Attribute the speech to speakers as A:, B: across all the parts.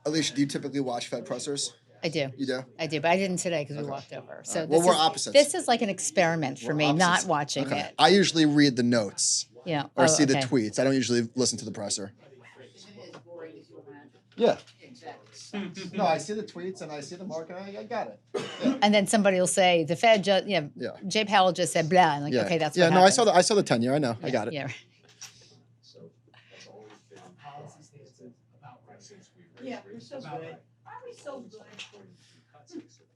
A: Alicia, do you typically watch Fed pressers?
B: I do.
A: You do?
B: I do, but I didn't today because we walked over. So
A: Well, we're opposites.
B: This is like an experiment for me, not watching it.
A: I usually read the notes.
B: Yeah.
A: Or see the tweets. I don't usually listen to the presser. Yeah. No, I see the tweets and I see the market. I got it. Yeah.
B: And then somebody will say the Fed just, Jay Powell just said blah. And okay, that's what happened.
A: I saw the 10-year. I know. I got it.
B: Yeah.
C: Yeah, we're so good. Are we so good?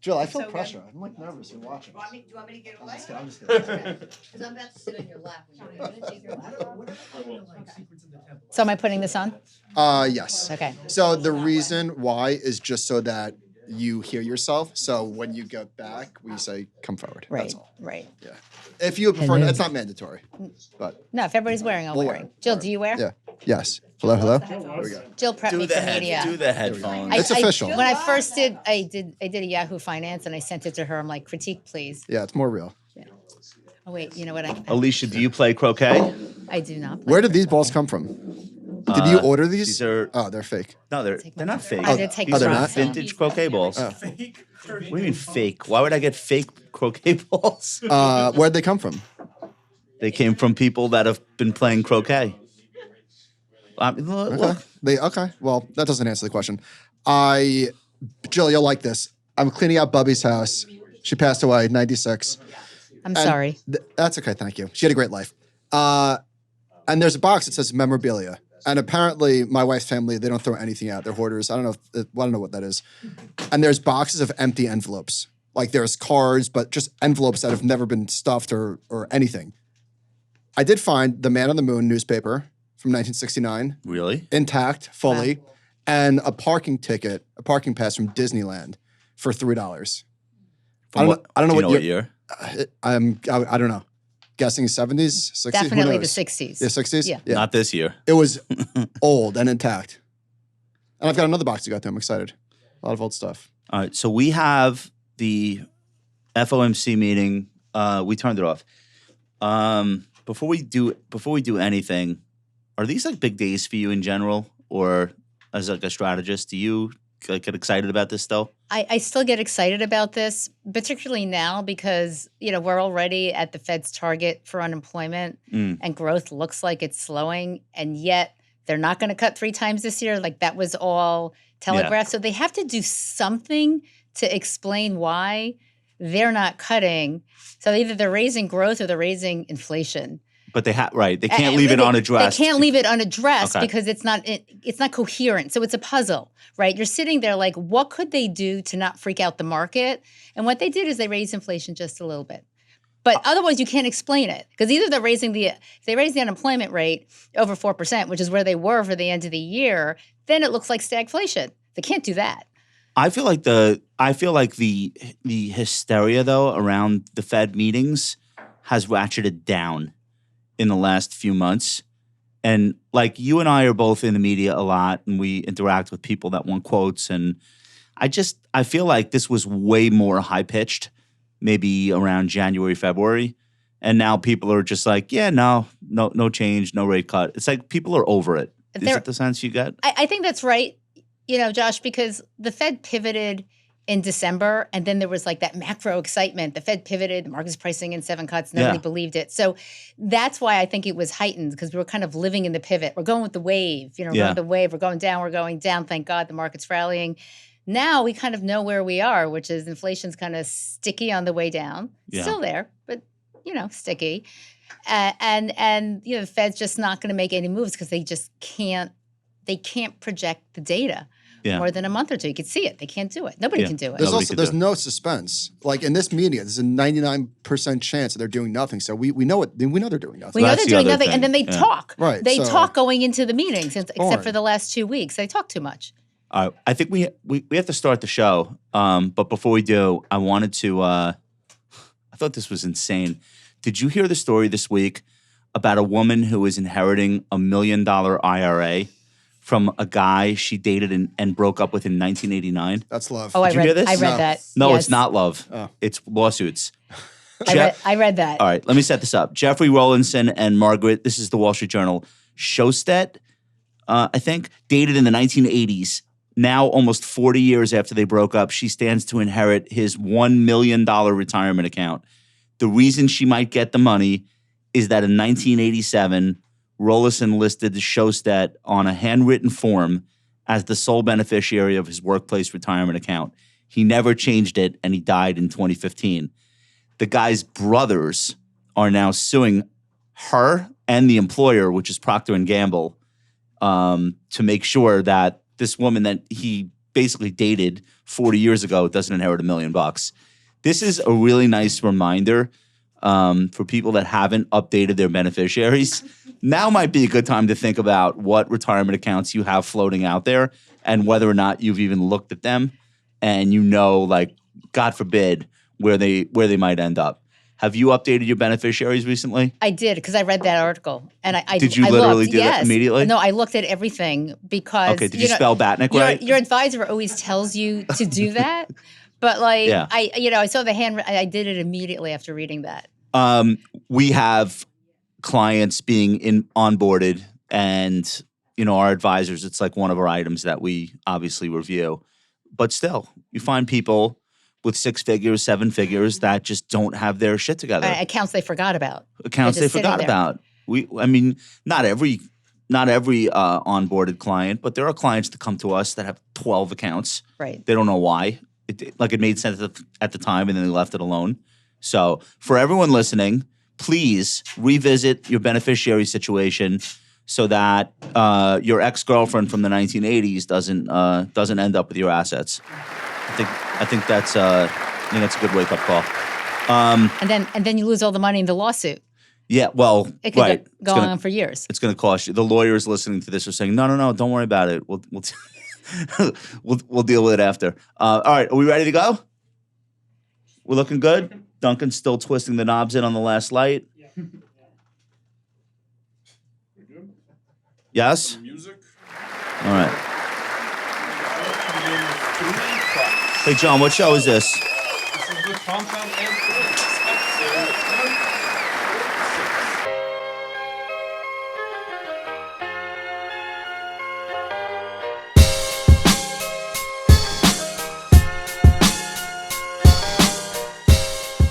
A: Jill, I feel pressure. I'm like nervous. You're watching.
C: Do you want me to get away?
A: I'm just kidding.
C: Because I'm about to sit on your lap.
B: So am I putting this on?
A: Yes.
B: Okay.
A: So the reason why is just so that you hear yourself. So when you get back, we say, come forward.
B: Right.
A: That's all.
B: Right.
A: Yeah. If you prefer, it's not mandatory. But
B: no, if everybody's wearing, I'm wearing. Jill, do you wear?
A: Yeah. Yes. Hello. Here we go.
B: Jill prepped me for media.
D: Do the headphones.
A: It's official.
B: When I first did a Yahoo Finance and I sent it to her. I'm like, critique, please.
A: Yeah, it's more real.
B: Yeah. Oh wait, you know what?
D: Alicia, do you play croquet?
B: I do not. Play
A: Where did these balls come from? Did you order these?
D: These are.
A: Oh, they're fake.
D: No, they're not fake.
B: Oh, they're
D: These are
B: not?
D: vintage croquet balls.
A: Oh.
D: What do you mean fake? Why would I get fake croquet balls?
A: Where'd they come from?
D: They came from people that have been playing croquet. Look.
A: Okay. Well, that doesn't answer the question. Jill, you'll like this. I'm cleaning out Bubby's house. She passed away, 96.
B: I'm sorry.
A: That's okay. Thank you. She had a great life. And there's a box that says memorabilia. And apparently, my wife's family, they don't throw anything out. They're hoarders. I don't know what that is. And there's boxes of empty envelopes. Like there's cards, but just envelopes that have never been stuffed or anything. I did find the Man on the Moon newspaper from 1969.
D: Really?
A: Intact, fully. Wow. And a parking pass from Disneyland for $3. I don't know what year. I don't know. Guessing 70s, 60s?
B: Definitely the 60s.
A: The 60s?
B: Yeah.
D: Not this year.
A: It was old and intact. And I've got another box to go through. I'm excited. A lot of old stuff.
D: All right. So we have the FOMC meeting. We turned it off. Before we do anything, are these like big days for you in general, or as like a strategist? Do you get excited about this still?
B: I still get excited about this, particularly now because, we're already at the Fed's target for unemployment and growth looks like it's slowing. And yet they're not going to cut 3 times this year. Like that was all telegraphed. Yeah. So they have to do something to explain why they're not cutting. So either they're raising growth or they're raising inflation.
D: But they can't leave it unaddressed.
B: They can't leave it unaddressed
D: okay.
B: because it's not coherent. So it's a puzzle, right? You're sitting there like, what could they do to not freak out the market? And what they did is they raised inflation just a little bit. But otherwise, you can't explain it because either if they raise the unemployment rate over 4%, which is where they were for the end of the year, then it looks like stagflation. They can't do that.
D: I feel like the hysteria though around the Fed meetings has ratcheted down in the last few months. And like you and I are both in the media a lot and we interact with people that want quotes. And I feel like this was way more high pitched, maybe around January, February. And now people are just like, yeah, no change, no rate cut. It's like people are over it. Is it the sense you get?
B: I think that's right, Josh, because the Fed pivoted in December, and then there was like that macro excitement. The Fed pivoted, the market's pricing in 7 cuts, nobody believed it. So that's why I think it was heightened because we were kind of living in the pivot. We're going with the wave, we're with the wave, we're going down. Thank God the market's rallying. Now we kind of know where we are, which is inflation's kind of sticky on the way down. Still there, but sticky. And the Fed's just not going to make any moves because they just can't project the data. More than a month or two. You can see it. They can't do it. Nobody can do it.
A: There's no suspense. Like in this media, there's a 99% chance that they're doing nothing. So we know they're doing nothing.
B: We know they're doing nothing, and then they talk.
A: Right.
B: They talk going into the meetings, except for the last 2 weeks. They talk too much.
D: I think we have to start the show. But before we do, I wanted to. I thought this was insane. Did you hear the story this week about a woman who is inheriting $1 million IRA? From a guy she dated and broke up with in 1989.
A: That's love.
D: Did you hear this?
B: I read that.
D: No,
B: yes.
D: It's not love.
A: Oh.
D: It's lawsuits.
B: I read that.
D: All right, let me set this up. Jeffrey Rowlandson and Margaret, this is the Wall Street Journal, Shostet, I think, dated in the 1980s. Now, almost 40 years after they broke up, she stands to inherit his $1 million retirement account. The reason she might get the money is that in 1987, Rollison listed Shostat on a handwritten form as the sole beneficiary of his workplace retirement account. He never changed it, and he died in 2015. The guy's brothers are now suing her and the employer, which is Procter & Gamble, to make sure that this woman that he basically dated 40 years ago doesn't inherit $1 million. This is a really nice reminder for people that haven't updated their beneficiaries. Now might be a good time to think about what retirement accounts you have floating out there and whether or not you've even looked at them and like, God forbid, where they might end up. Have you updated your beneficiaries recently?
B: I did, because I read that article. And I
D: Did you
B: I
D: literally
B: looked,
D: do that immediately?
B: No, I looked at everything because
D: Okay, did you spell Batnick right?
B: Your advisor always tells you to do that. But
D: Yeah.
B: I saw the I did it immediately after reading that.
D: We have clients being onboarded, and our advisors, it's like one of our items that we obviously review. But still, you find people with 6 figures, 7 figures that just don't have their shit together.
B: Accounts they forgot about.
D: Accounts they forgot about. Not every onboarded client, but there are clients that come to us that have 12 accounts.
B: Right.
D: They don't know why. It made sense at the time, and then they left it alone. So for everyone listening, please revisit your beneficiary situation so that your ex-girlfriend from the 1980s doesn't end up with your assets. I think that's a good wake-up call.
B: And then you lose all the money in the lawsuit.
D: Yeah, well,
B: it could
D: right.
B: go on for years.
D: It's going to cost you. The lawyers listening to this are saying, no, don't worry about it. We'll we'll deal with it after. All right, are we ready to go? We're looking good. Duncan's still twisting the knobs in on the last light.
E: Yeah. We're good.
D: Yes.
E: Music.
D: All right. Hey, John, what show is this?
E: This is the Compound and Twins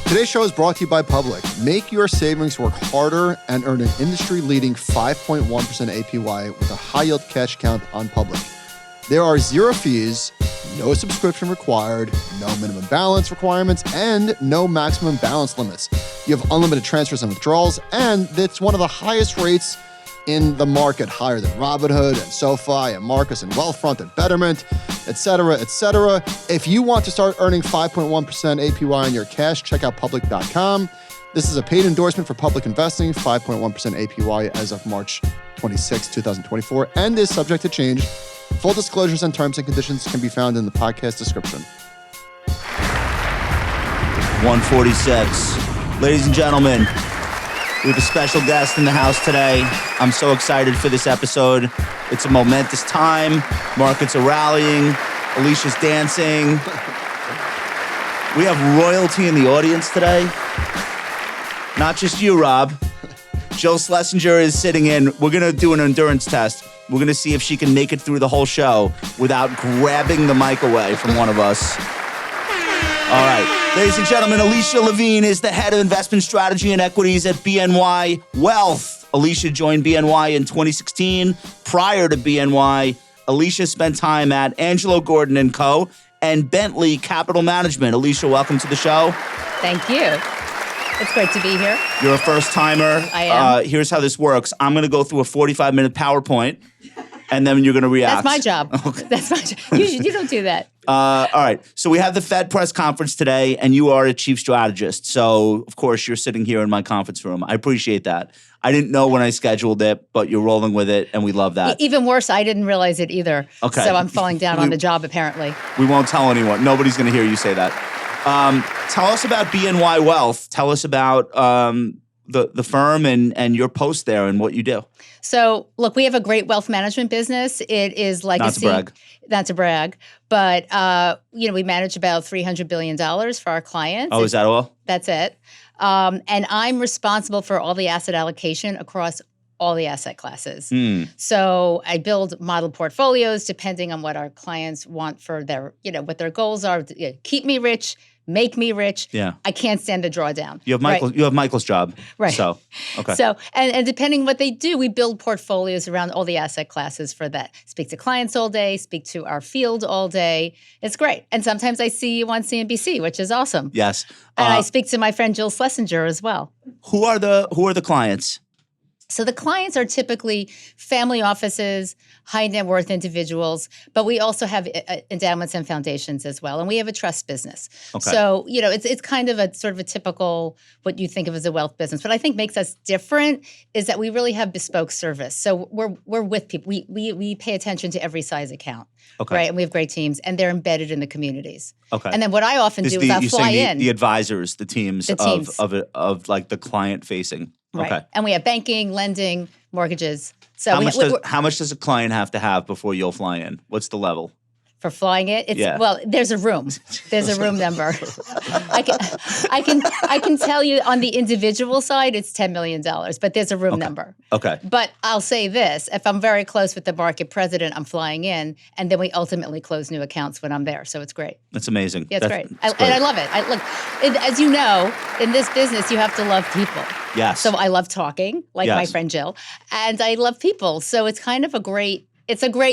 A: Today's show is brought to you by Public. Make your savings work harder and earn an industry-leading 5.1% APY with a high-yield cash account on Public. There are 0 fees, no subscription required, no minimum balance requirements, and no maximum balance limits. You have unlimited transfers and withdrawals, and it's one of the highest rates in the market, higher than Robinhood and SoFi and Marcus and Wealthfront and Betterment, et cetera, et cetera. If you want to start earning 5.1% APY on your cash, check out public.com. This is a paid endorsement for Public Investing, 5.1% APY as of March 26, 2024, and is subject to change. Full disclosures and terms and conditions can be found in the podcast description.
D: 146. Ladies and gentlemen, we have a special guest in the house today. I'm so excited for this episode. It's a momentous time. Markets are rallying. Alicia's dancing. We have royalty in the audience today. Not just you, Rob. Jill Schlesinger is sitting in. We're going to do an endurance test. We're going to see if she can make it through the whole show without grabbing the mic away from one of us. All right. Ladies and gentlemen, Alicia Levine is the head of Investment Strategy and Equities at BNY Wealth. Alicia joined BNY in 2016. Prior to BNY, Alicia spent time at Angelo Gordon & Co. and Bentley Capital Management. Alicia, welcome to the show.
B: Thank you. It's great to be here.
D: You're a first-timer.
B: I am.
D: Here's how this works. I'm going to go through a 45-minute PowerPoint, and then you're going to react.
B: That's my job.
D: Okay.
B: That's my job. You don't do that.
D: All right. So we have the Fed press conference today, and you are a chief strategist. So, of course, you're sitting here in my conference room. I appreciate that. I didn't know when I scheduled it, but you're rolling with it, and we love that.
B: Even worse, I didn't realize it either.
D: Okay.
B: So I'm falling down on the job, apparently.
D: We won't tell anyone. Nobody's going to hear you say that. Tell us about BNY Wealth. Tell us about the firm and your post there and what you do.
B: So, look, we have a great wealth management business. It is legacy. Not to brag. But, we manage about $300 billion for our clients.
D: Oh, is that all?
B: That's it. And I'm responsible for all the asset allocation across all the asset classes.
D: Mm.
B: So I build model portfolios depending on what our clients want for their, what their goals are. Keep me rich, make me rich.
D: Yeah.
B: I can't stand a drawdown.
D: You have Michael.
B: Right?
D: You have Michael's job.
B: Right.
D: So okay.
B: So and depending what they do, we build portfolios around all the asset classes for that. Speak to clients all day, speak to our field all day. It's great. And sometimes I see you on CNBC, which is awesome.
D: Yes.
B: And I speak to my friend Jill Schlesinger as well.
D: Who are the clients?
B: So the clients are typically family offices, high net worth individuals, but we also have endowments and foundations as well, and we have a trust business.
D: Okay.
B: So it's kind of a sort of a typical what you think of as a wealth business. What I think makes us different is that we really have bespoke service. So we're with people. We pay attention to every size account,
D: Okay.
B: right? And we have great teams, and they're embedded in the communities.
D: Okay.
B: And then what I often do is I'll fly in.
D: The advisors, the teams, of like the client facing.
B: Right.
D: Okay.
B: And we have banking, lending, mortgages. So
D: How much does a client have to have before you'll fly in? What's the level?
B: For flying it, well, there's a room. There's a room number. I can tell you on the individual side, it's $10 million, but there's a room number.
D: Okay.
B: But I'll say this: if I'm very close with the market president, I'm flying in, and then we ultimately close new accounts when I'm there. So it's great.
D: That's amazing.
B: Yeah, it's great.
D: That's
B: And I love it. As you know, in this business, you have to love people.
D: Yes.
B: So I love talking, like my friend Jill, and I love people. So it's kind of a great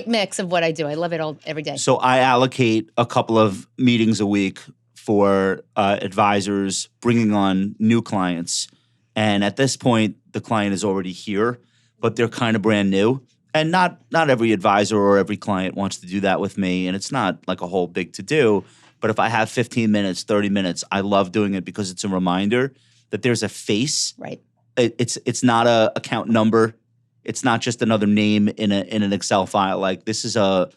B: mix of what I do. I love it all every day.
D: So I allocate a couple of meetings a week for advisors bringing on new clients. And at this point, the client is already here, but they're kind of brand new. And not every advisor or every client wants to do that with me. And it's not like a whole big to-do. But if I have 15 minutes, 30 minutes, I love doing it because it's a reminder that there's a face.
B: Right.
D: It's not a account number. It's not just another name in an Excel file. Like this is a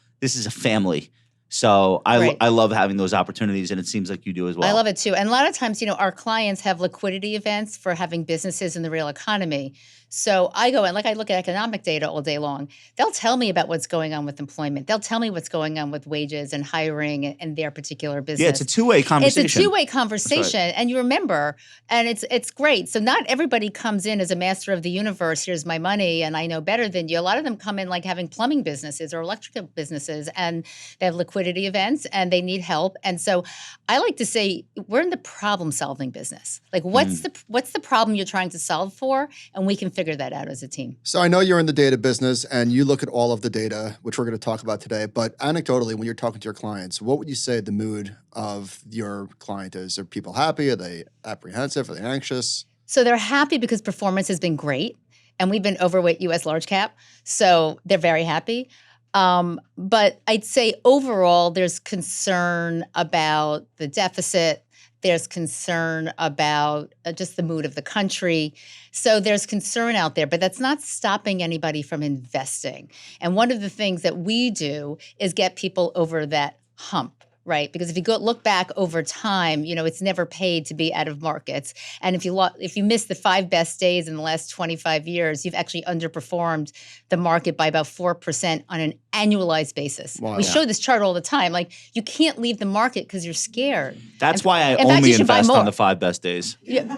D: family. So I love having those opportunities, and it seems like you do as well.
B: I love it too. And a lot of times, our clients have liquidity events for having businesses in the real economy. So I go and I look at economic data all day long. They'll tell me about what's going on with employment. They'll tell me what's going on with wages and hiring and their particular business.
D: Yeah, it's a two-way conversation.
B: It's a two-way conversation, right. And you remember, and it's great. So not everybody comes in as a master of the universe. Here's my money, and I know better than you. A lot of them come in having plumbing businesses or electrical businesses, and they have liquidity events, and they need help. And so I like to say we're in the problem-solving business. What's the problem you're trying to solve for, and we can figure that out as a team.
A: So I know you're in the data business and you look at all of the data, which we're going to talk about today. But anecdotally, when you're talking to your clients, what would you say the mood of your client is? Are people happy? Are they apprehensive? Are they anxious?
B: So they're happy because performance has been great, and we've been overweight U.S. large cap. So they're very happy. But I'd say overall, there's concern about the deficit. There's concern about just the mood of the country. So there's concern out there, but that's not stopping anybody from investing. And one of the things that we do is get people over that hump. Right, because if you look back over time, it's never paid to be out of markets. And if you miss the 5 best days in the last 25 years, you've actually underperformed the market by about 4% on an annualized basis.
A: Wow.
B: We show this chart all the time. You can't leave the market because you're scared.
D: That's why I only invest on the 5 best days. Yeah.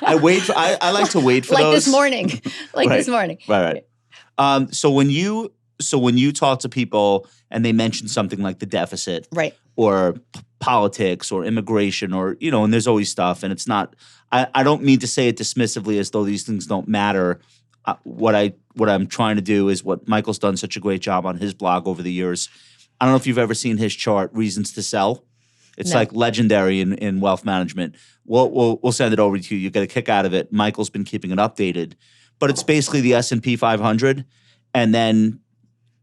D: I like to wait for those.
B: This morning. This morning.
D: Right. So when you talk to people and they mention something like the deficit,
B: right,
D: or politics or immigration or, and there's always stuff, and it's not, I don't mean to say it dismissively as though these things don't matter. What I'm trying to do is what Michael's done such a great job on his blog over the years. I don't know if you've ever seen his chart, Reasons to Sell. It's legendary in wealth management. We'll send it over to you. You get a kick out of it. Michael's been keeping it updated. But it's basically the S&P 500 and then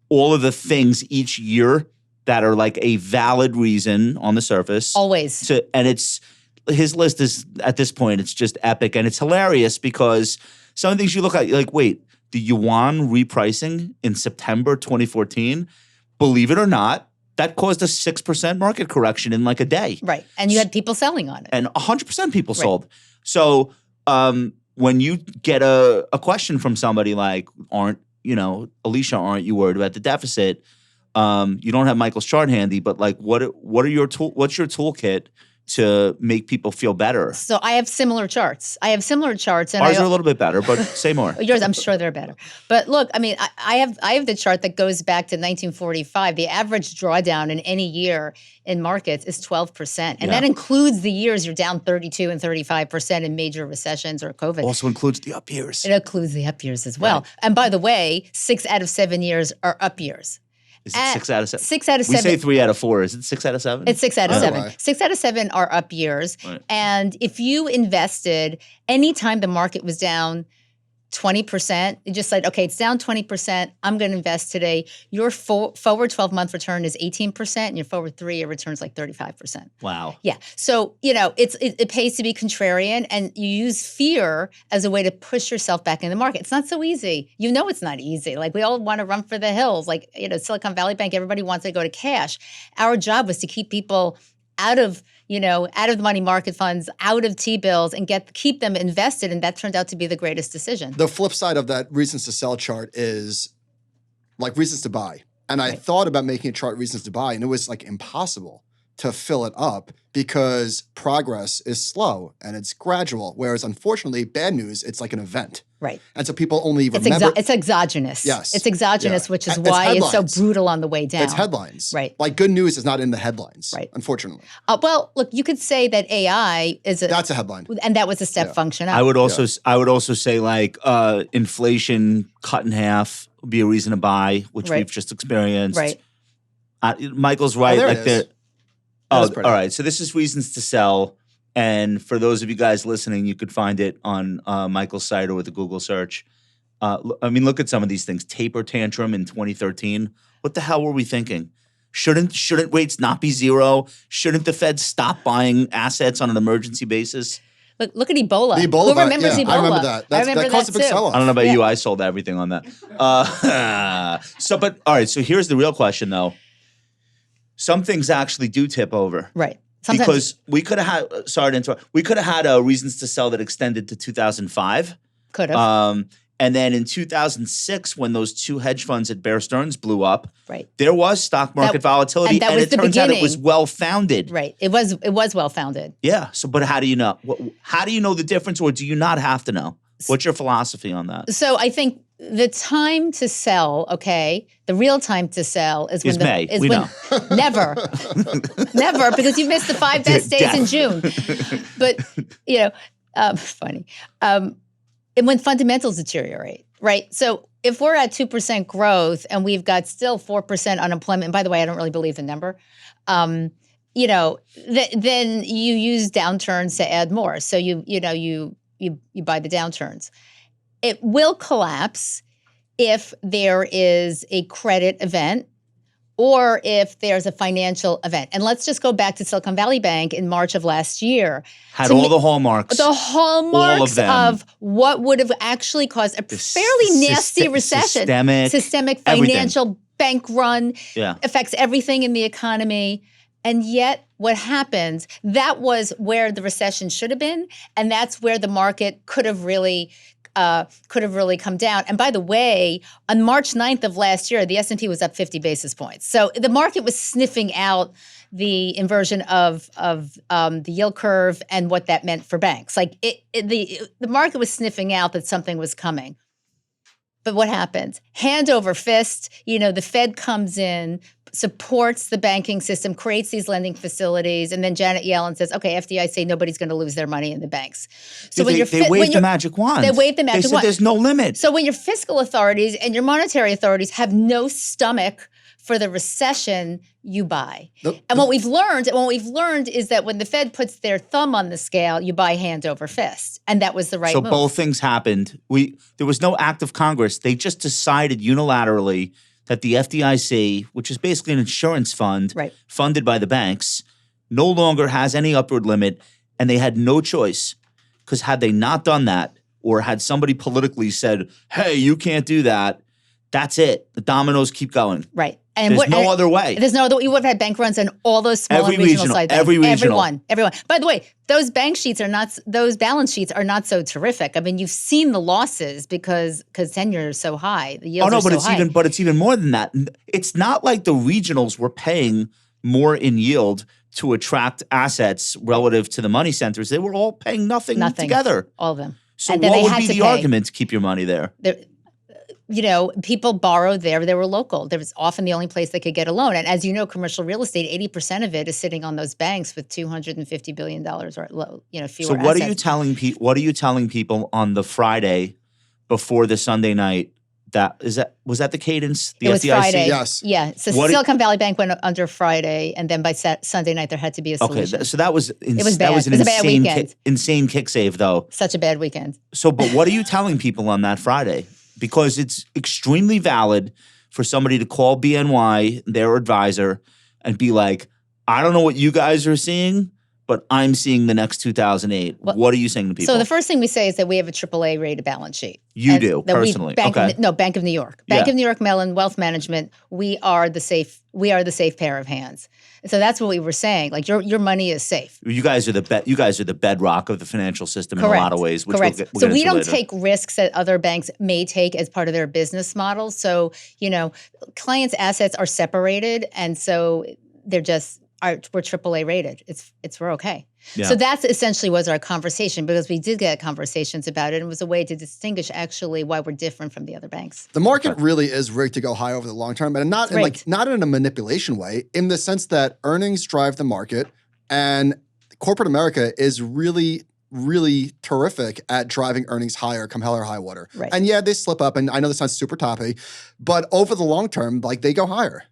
D: all of the things each year that are a valid reason on the surface.
B: Always.
D: And his list is, at this point, it's just epic. And it's hilarious because some of the things you look at, you're like, wait, the yuan repricing in September 2014, believe it or not, that caused a 6% market correction in a day.
B: Right. And you had people selling on it.
D: And 100% people sold. So when you get a question from somebody like, Alicia, aren't you worried about the deficit? You don't have Michael's chart handy, but what's your toolkit to make people feel better.
B: So I have similar charts. And
D: Ours are a little bit better, but say more.
B: Yours, I'm sure they're better. But look, I mean, I have the chart that goes back to 1945. The average drawdown in any year in markets is 12%. And that includes the years you're down 32 and 35% in major recessions or COVID.
D: Also includes the up years.
B: It includes the up years as well. Right. And by the way, 6 out of 7 years are up years.
D: Is it 6 out of 7?
B: 6 out of 7.
D: We say 3 out of 4. Is it 6 out of 7?
B: It's 6 out of 7. 6 out of 7 are up years. Right. And if you invested anytime the market was down 20%, you just said, okay, it's down 20%. I'm going to invest today. Your forward 12-month return is 18%, and your forward 3-year return is like 35%.
D: Wow.
B: Yeah. So, it pays to be contrarian, and you use fear as a way to push yourself back in the market. It's not so easy. It's not easy. Like, we all want to run for the hills. Like, Silicon Valley Bank, everybody wants to go to cash. Our job was to keep people out of the money market funds, out of T-bills, and keep them invested, and that turned out to be the greatest decision.
A: The flip side of that reasons to sell chart is like reasons to buy. And I thought about making a chart reasons to buy, and it was like impossible to fill it up because progress is slow and it's gradual. Whereas unfortunately, bad news, it's like an event.
B: Right.
A: And so people only remember.
B: It's exogenous.
A: Yes.
B: It's exogenous, which is why it's so brutal on the way down.
A: It's headlines.
B: Right.
A: Like good news is not in the headlines.
B: Right.
A: Unfortunately.
B: Well, look, you could say that AI is
A: that's a headline.
B: And that was a step function up.
D: I would also say like inflation cut in half would be a reason to buy, which we've just experienced.
B: Right.
D: Michael's right.
A: There
D: like
A: it is.
D: all right. So this is reasons to sell. And for those of you guys listening, you could find it on Michael's site or with a Google search. Look at some of these things. Taper tantrum in 2013. What the hell were we thinking? Shouldn't rates not be zero? Shouldn't the Fed stop buying assets on an emergency basis?
B: Look at Ebola.
A: The Ebola.
B: Who remembers Ebola?
A: I remember that. That caused a big sell-off.
D: I don't know about you. I sold everything on that. All right. So here's the real question, though. Some things actually do tip over.
B: Right.
D: Sometimes. Because we could have had, sorry to interrupt, we could have had reasons to sell that extended to 2005.
B: Could have.
D: And then in 2006, when those 2 hedge funds at Bear Stearns blew up, there was stock market volatility, and it turns out it was well-founded.
B: Right. It was well-founded.
D: Yeah. So, but how do you know? How do you know the difference, or do you not have to know? What's your philosophy on that?
B: So I think the time to sell, the real time to sell is when
D: May.
B: We know. Never, because you missed the 5 best days in June. But funny. And when fundamentals deteriorate, right? So if we're at 2% growth and we've got still 4% unemployment, and by the way, I don't really believe the number. Then you use downturns to add more. So you buy the downturns. It will collapse if there is a credit event or if there's a financial event. And let's just go back to Silicon Valley Bank in March of last year.
D: Had all the hallmarks.
B: The hallmarks of what would have actually caused a fairly nasty recession. Systemic financial bank run. Yeah. Affects everything in the economy. And yet what happens, that was where the recession should have been. And that's where the market could have really come down. And by the way, on March 9th of last year, the S&P was up 50 basis points. So the market was sniffing out the inversion of the yield curve and what that meant for banks. Like the market was sniffing out that something was coming. But what happens? Hand over fist, the Fed comes in, supports the banking system, creates these lending facilities, and then Janet Yellen says, okay, FDIC, nobody's going to lose their money in the banks. So
D: they waved the magic wand.
B: They waved the magic wand.
D: They said there's no limit.
B: So when your fiscal authorities and your monetary authorities have no stomach for the recession, you buy. And what we've learned is that when the Fed puts their thumb on the scale, you buy hand over fist. And that was the right move.
D: So both things happened. There was no act of Congress. They just decided unilaterally that the FDIC, which is basically an insurance fund funded by the banks, no longer has any upward limit, and they had no choice. Because had they not done that, or had somebody politically said, hey, you can't do that, that's it. The dominoes keep going.
B: Right.
D: And there's no other way.
B: There's no other way. You would have had bank runs on all those small and regional side banks. Everyone. By the way, those balance sheets are not so terrific. I mean, you've seen the losses because tenure is so high. The yields are so high.
D: But it's even more than that. It's not like the regionals were paying more in yield to attract assets relative to the money centers. They were all paying nothing together.
B: All of them.
D: So
B: And then
D: what
B: they
D: would
B: had
D: be
B: to
D: the
B: pay.
D: argument to keep your money there?
B: People borrowed there. They were local. There was often the only place they could get a loan. And as you know, commercial real estate, 80% of it is sitting on those banks with $250 billion or fewer
D: So what
B: assets.
D: are you telling people? What are you telling people on the Friday before the Sunday night? Was that the cadence? The
B: It was
D: FDIC?
B: Friday.
A: Yes.
B: Yeah. So
D: What do-
B: Silicon Valley Bank went under Friday, and then by Sunday night there had to be a
D: Okay,
B: solution.
D: so that was
B: was
D: that
B: bad.
D: was an
B: It was a bad
D: insane
B: weekend.
D: insane kick save though.
B: Such a bad weekend.
D: So, but what are you telling people on that Friday? Because it's extremely valid for somebody to call BNY, their advisor, and be like, I don't know what you guys are seeing, but I'm seeing the next 2008.
B: Well,
D: what are you saying to people?
B: So the first thing we say is that we have a AAA rated balance sheet.
D: You
B: And
D: do,
B: that we-
D: personally.
B: Bank
D: Okay.
B: Bank of New York. Bank
D: Yeah.
B: of New York Mellon Wealth Management. We are the safe pair of hands. So that's what we were saying. Like your money is safe.
D: You guys are the bedrock of the financial system in a lot of ways. Which
B: Correct.
D: We'll
B: So
D: get
B: we
D: into
B: don't
D: later.
B: take risks that other banks may take as part of their business model. So clients' assets are separated, and so we're AAA rated. We're okay.
D: Yeah.
B: So that's essentially was our conversation, because we did get conversations about it, and it was a way to distinguish actually why we're different from the other banks.
A: The market really is rigged to go high over the long term, and not in a manipulation way, in the sense that earnings drive the market, and corporate America is really, really terrific at driving earnings higher come hell or high water.
B: Right.
A: And yeah, they slip up, and I know this sounds super toppy, but over the long term, they go higher.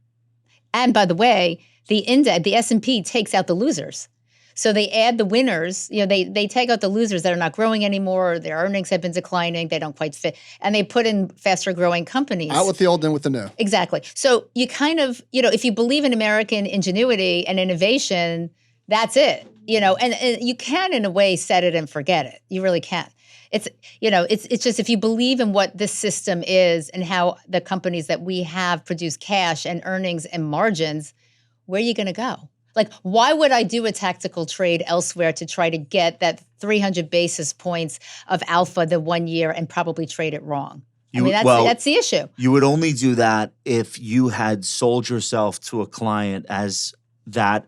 B: And by the way, the S&P takes out the losers. So they add the winners, they take out the losers that are not growing anymore, their earnings have been declining, they don't quite fit, and they put in faster growing companies.
A: Out with the old, in with the new.
B: Exactly. So you kind of, if you believe in American ingenuity and innovation, that's it. And you can in a way set it and forget it. You really can. It's just if you believe in what this system is and how the companies that we have produce cash and earnings and margins, where are you going to go? Like, why would I do a tactical trade elsewhere to try to get that 300 basis points of alpha the 1 year and probably trade it wrong? That's the issue.
D: You would only do that if you had sold yourself to a client as that,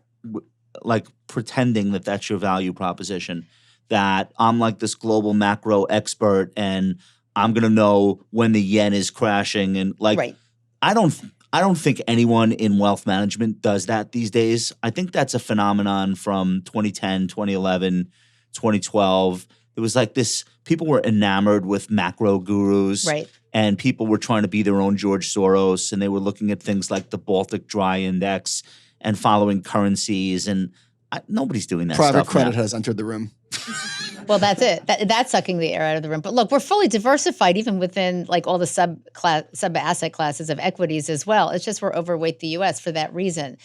D: like pretending that that's your value proposition, that I'm like this global macro expert and I'm going to know when the yen is crashing. And
B: Right.
D: I don't think anyone in wealth management does that these days. I think that's a phenomenon from 2010, 2011, 2012. It was like this, people were enamored with macro gurus.
B: Right.
D: And people were trying to be their own George Soros, and they were looking at things like the Baltic Dry Index and following currencies. And nobody's doing that
A: Private
D: stuff
A: credit
D: now.
A: has entered the room.
B: Well, that's it. That's sucking the air out of the room. But look, we're fully diversified even within like all the sub asset classes of equities as well. It's just we're overweight the U.S. for that reason.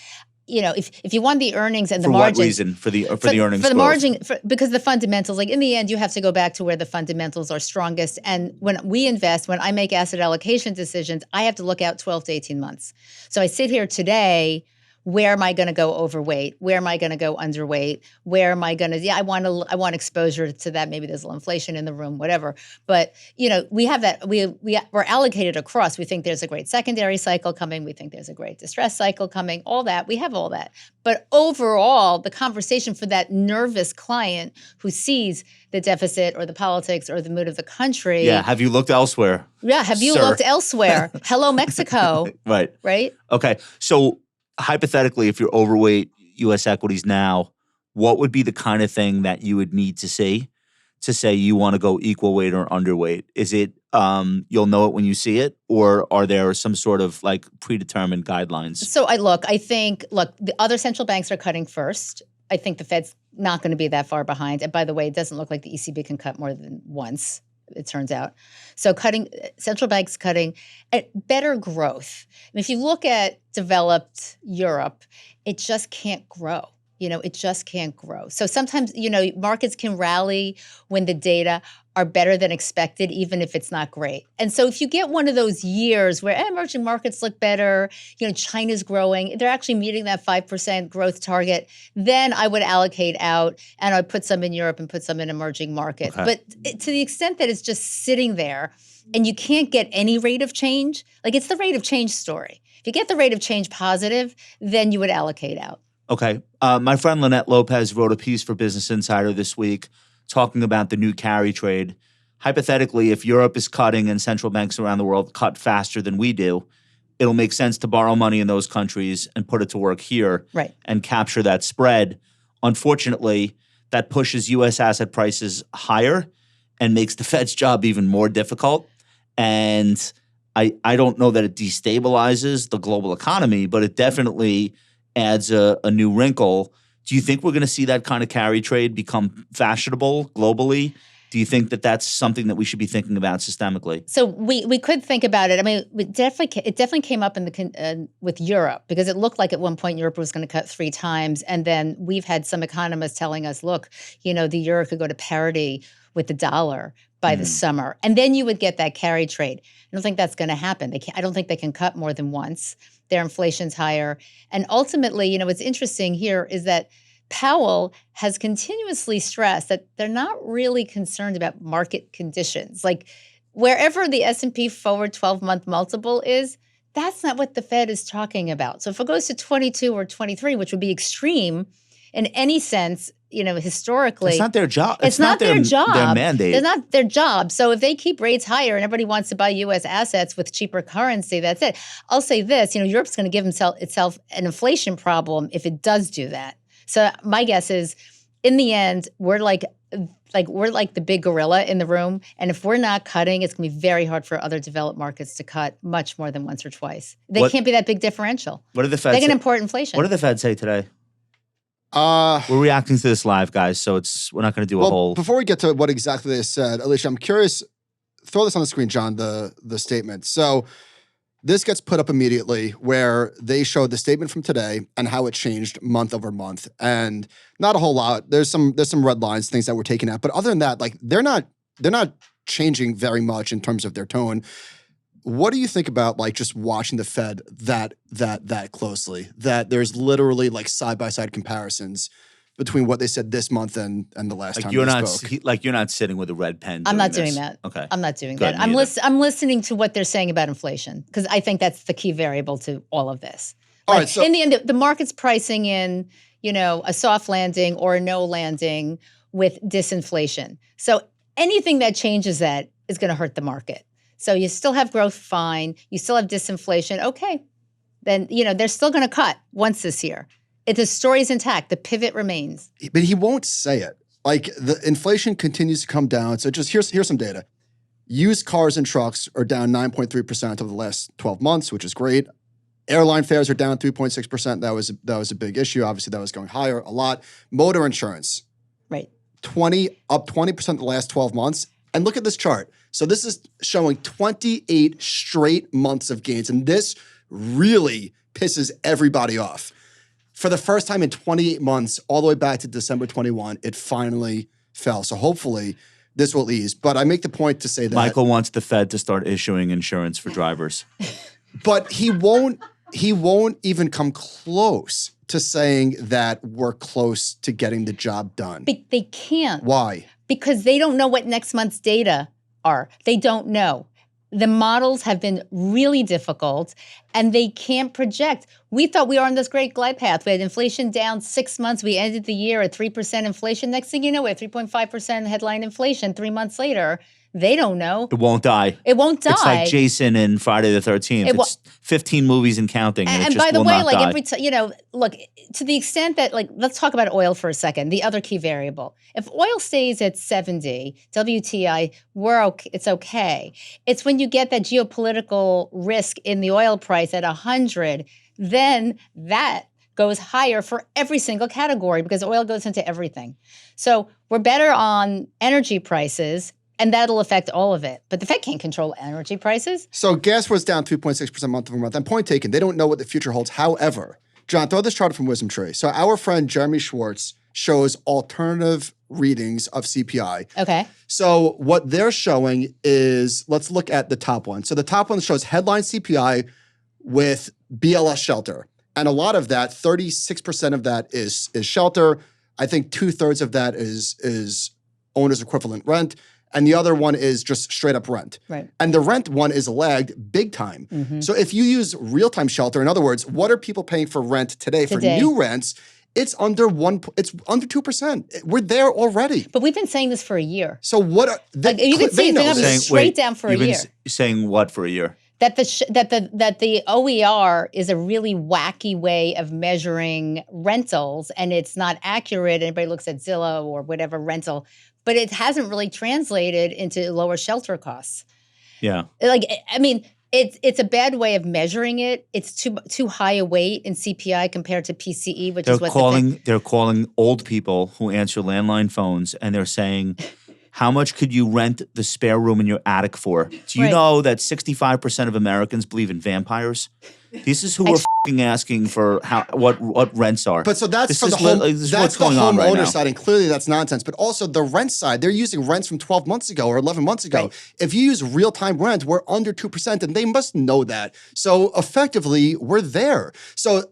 B: If you want the earnings and the
D: For
B: margins.
D: what reason? For the earnings
B: For the
D: growth?
B: margin, because the fundamentals, like in the end, you have to go back to where the fundamentals are strongest. And when we invest, when I make asset allocation decisions, I have to look out 12 to 18 months. So I sit here today, where am I going to go overweight? Where am I going to go underweight? Where am I going to? I want exposure to that. Maybe there's a little inflation in the room, whatever. But we have that. We're allocated across. We think there's a great secondary cycle coming. We think there's a great distress cycle coming. All that, we have all that. But overall, the conversation for that nervous client who sees the deficit or the politics or the mood of the country.
D: Yeah. Have you looked elsewhere?
B: Yeah. Have you
D: sir?
B: looked elsewhere? Hello, Mexico.
D: Right.
B: Right.
D: Okay. So hypothetically, if you're overweight U.S. equities now, what would be the kind of thing that you would need to see to say you want to go equal weight or underweight? Is it you'll know it when you see it, or are there some sort of like predetermined guidelines?
B: So I think the other central banks are cutting first. I think the Fed's not going to be that far behind. And by the way, it doesn't look like the ECB can cut more than once, it turns out. So central banks cutting, better growth. And if you look at developed Europe, it just can't grow. It just can't grow. So sometimes, markets can rally when the data are better than expected, even if it's not great. And so if you get one of those years where emerging markets look better, China's growing, they're actually meeting that 5% growth target, then I would allocate out and I'd put some in Europe and put some in emerging markets.
D: Okay.
B: But to the extent that it's just sitting there and you can't get any rate of change, like it's the rate of change story. If you get the rate of change positive, then you would allocate out.
D: Okay. My friend Lynette Lopez wrote a piece for Business Insider this week talking about the new carry trade. Hypothetically, if Europe is cutting and central banks around the world cut faster than we do, it'll make sense to borrow money in those countries and put it to work here and capture that spread. Unfortunately, that pushes U.S. asset prices higher and makes the Fed's job even more difficult. And I don't know that it destabilizes the global economy, but it definitely adds a new wrinkle. Do you think we're going to see that kind of carry trade become fashionable globally? Do you think that that's something that we should be thinking about systemically?
B: So we could think about it. I mean, it definitely came up in with Europe, because it looked like at one point Europe was going to cut 3 times, and then we've had some economists telling us, look, the euro could go to parity with the dollar by the summer, and then you would get that carry trade. I don't think that's going to happen. I don't think they can cut more than once. Their inflation's higher, and ultimately, what's interesting here is that Powell has continuously stressed that they're not really concerned about market conditions. Like wherever the S&P forward 12-month multiple is, that's not what the Fed is talking about. So if it goes to 22 or 23, which would be extreme in any sense, historically.
D: It's not their job.
B: It's not their job.
D: Their mandate.
B: It's not their job. So if they keep rates higher and everybody wants to buy U.S. assets with cheaper currency, that's it. I'll say this, Europe's going to give itself an inflation problem if it does do that. So my guess is, in the end, we're like the big gorilla in the room, and if we're not cutting, it's going to be very hard for other developed markets to cut much more than once or twice. They can't be that big differential.
D: What did the Fed
B: They can
D: say?
B: import inflation.
D: What did the Fed say today? We're reacting to this live, guys, so we're not going to do a whole.
A: Before we get to what exactly they said, Alicia, I'm curious. Throw this on the screen, John. The statement. So this gets put up immediately, where they showed the statement from today and how it changed month over month, and not a whole lot. There's some red lines, things that were taken out, but other than that, they're not changing very much in terms of their tone. What do you think about just watching the Fed that closely? That there's literally side by side comparisons between what they said this month and the last time they spoke.
D: You're not sitting with a red pen.
B: I'm not doing that.
D: Okay.
B: I'm not doing that. I'm listening to what they're saying about inflation, because I think that's the key variable to all of this.
A: All right, so
B: in the end, the market's pricing in, a soft landing or a no landing with disinflation. So anything that changes that is going to hurt the market. So you still have growth, fine. You still have disinflation, okay. Then, they're still going to cut once this year. The story's intact. The pivot remains.
A: But he won't say it. The inflation continues to come down. So just here's some data. Used cars and trucks are down 9.3% over the last 12 months, which is great. Airline fares are down 3.6%. That was a big issue. Obviously, that was going higher a lot. Motor insurance,
B: right,
A: up 20% in the last 12 months. And look at this chart. So this is showing 28 straight months of gains, and this really pisses everybody off. For the first time in 28 months, all the way back to December 21, it finally fell. So hopefully this will ease. But I make the point to say that
D: Michael wants the Fed to start issuing insurance for drivers.
A: But he won't even come close to saying that we're close to getting the job done.
B: They can't.
A: Why?
B: Because they don't know what next month's data are. They don't know. The models have been really difficult, and they can't project. We thought we were on this great glide path. We had inflation down 6 months. We ended the year at 3% inflation. Next thing you know, we have 3.5% headline inflation 3 months later. They don't know.
D: It won't die.
B: It won't die.
D: It's like Jason in Friday the 13th. It's 15 movies and counting, and it just
B: by the
D: will
B: way,
D: not die.
B: every time, look, to the extent that, let's talk about oil for a second, the other key variable. If oil stays at 70, WTI, it's okay. It's when you get that geopolitical risk in the oil price at 100, then that goes higher for every single category, because oil goes into everything. So we're better on energy prices, and that'll affect all of it. But the Fed can't control energy prices.
A: So gas was down 3.6% month over month. And point taken, they don't know what the future holds. However, John, throw this chart from Wisdom Tree. So our friend Jeremy Schwartz shows alternative readings of CPI.
B: Okay.
A: So what they're showing is, let's look at the top one. So the top one shows headline CPI with BLS shelter. And a lot of that, 36% of that is shelter. I think 2/3 of that is owner's equivalent rent. and the other one is just straight up rent.
B: Right.
A: And the rent one is lagged big time. So if you use real-time shelter, in other words, what are people paying for rent today for new rents? It's under 2%. We're there already.
B: But we've been saying this for a year.
A: So what?
B: You can see it's been straight down for a year.
D: You've been saying what for a year?
B: That the OER is a really wacky way of measuring rentals, and it's not accurate. Everybody looks at Zillow or whatever rental, but it hasn't really translated into lower shelter costs.
D: Yeah.
B: Like, I mean, it's a bad way of measuring it. It's too high a weight in CPI compared to PCE, which is what
D: they're calling old people who answer landline phones, and they're saying, how much could you rent the spare room in your attic for? Do you know that 65% of Americans believe in vampires? This is who we're f***ing asking for what rents are.
A: But so that's
D: this
A: from
D: is
A: the home,
D: this is
A: that's
D: what's
A: the
D: going on right
A: homeowner
D: now.
A: side, and clearly that's nonsense. But also the rent side, they're using rents from 12 months ago or 11 months ago.
B: Right.
A: If you use real-time rent, we're under 2%, and they must know that. So effectively, we're there. So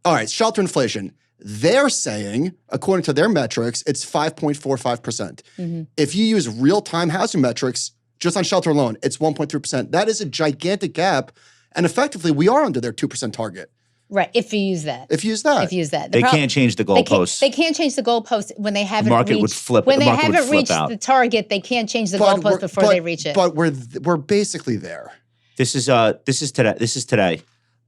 A: all right, shelter inflation. They're saying, according to their metrics, it's 5.45%. If you use real-time housing metrics, just on shelter alone, it's 1.3%. That is a gigantic gap. And effectively, we are under their 2% target.
B: Right, if you use that.
A: If you use that.
D: They can't change the goalposts.
B: They can't change the goalposts when they haven't
D: market
B: reached.
D: would flip.
B: When
D: The
B: they
D: market would
B: haven't
D: flip
B: reached
D: out.
B: the target, they can't change the goalposts before they reach it.
A: But we're basically there.
D: This is today.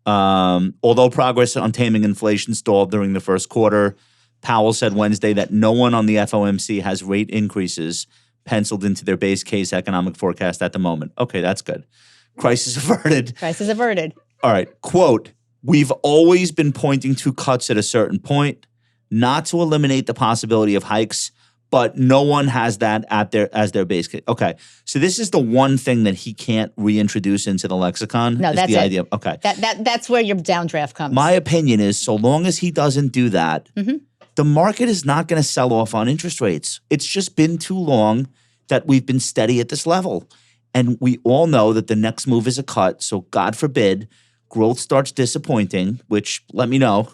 D: Although progress on taming inflation stalled during the first quarter, Powell said Wednesday that no one on the FOMC has rate increases penciled into their base case economic forecast at the moment. Okay, that's good. Crisis averted.
B: Crisis averted.
D: All right, quote, we've always been pointing to cuts at a certain point, not to eliminate the possibility of hikes, but no one has that as their base case. Okay, so this is the one thing that he can't reintroduce into the lexicon.
B: No,
D: is
B: that's
D: the
B: it.
D: idea. Okay.
B: That's where your downdraft comes.
D: My opinion is so long as he doesn't do that, the market is not going to sell off on interest rates. It's just been too long that we've been steady at this level. And we all know that the next move is a cut. So God forbid, growth starts disappointing, which let me know.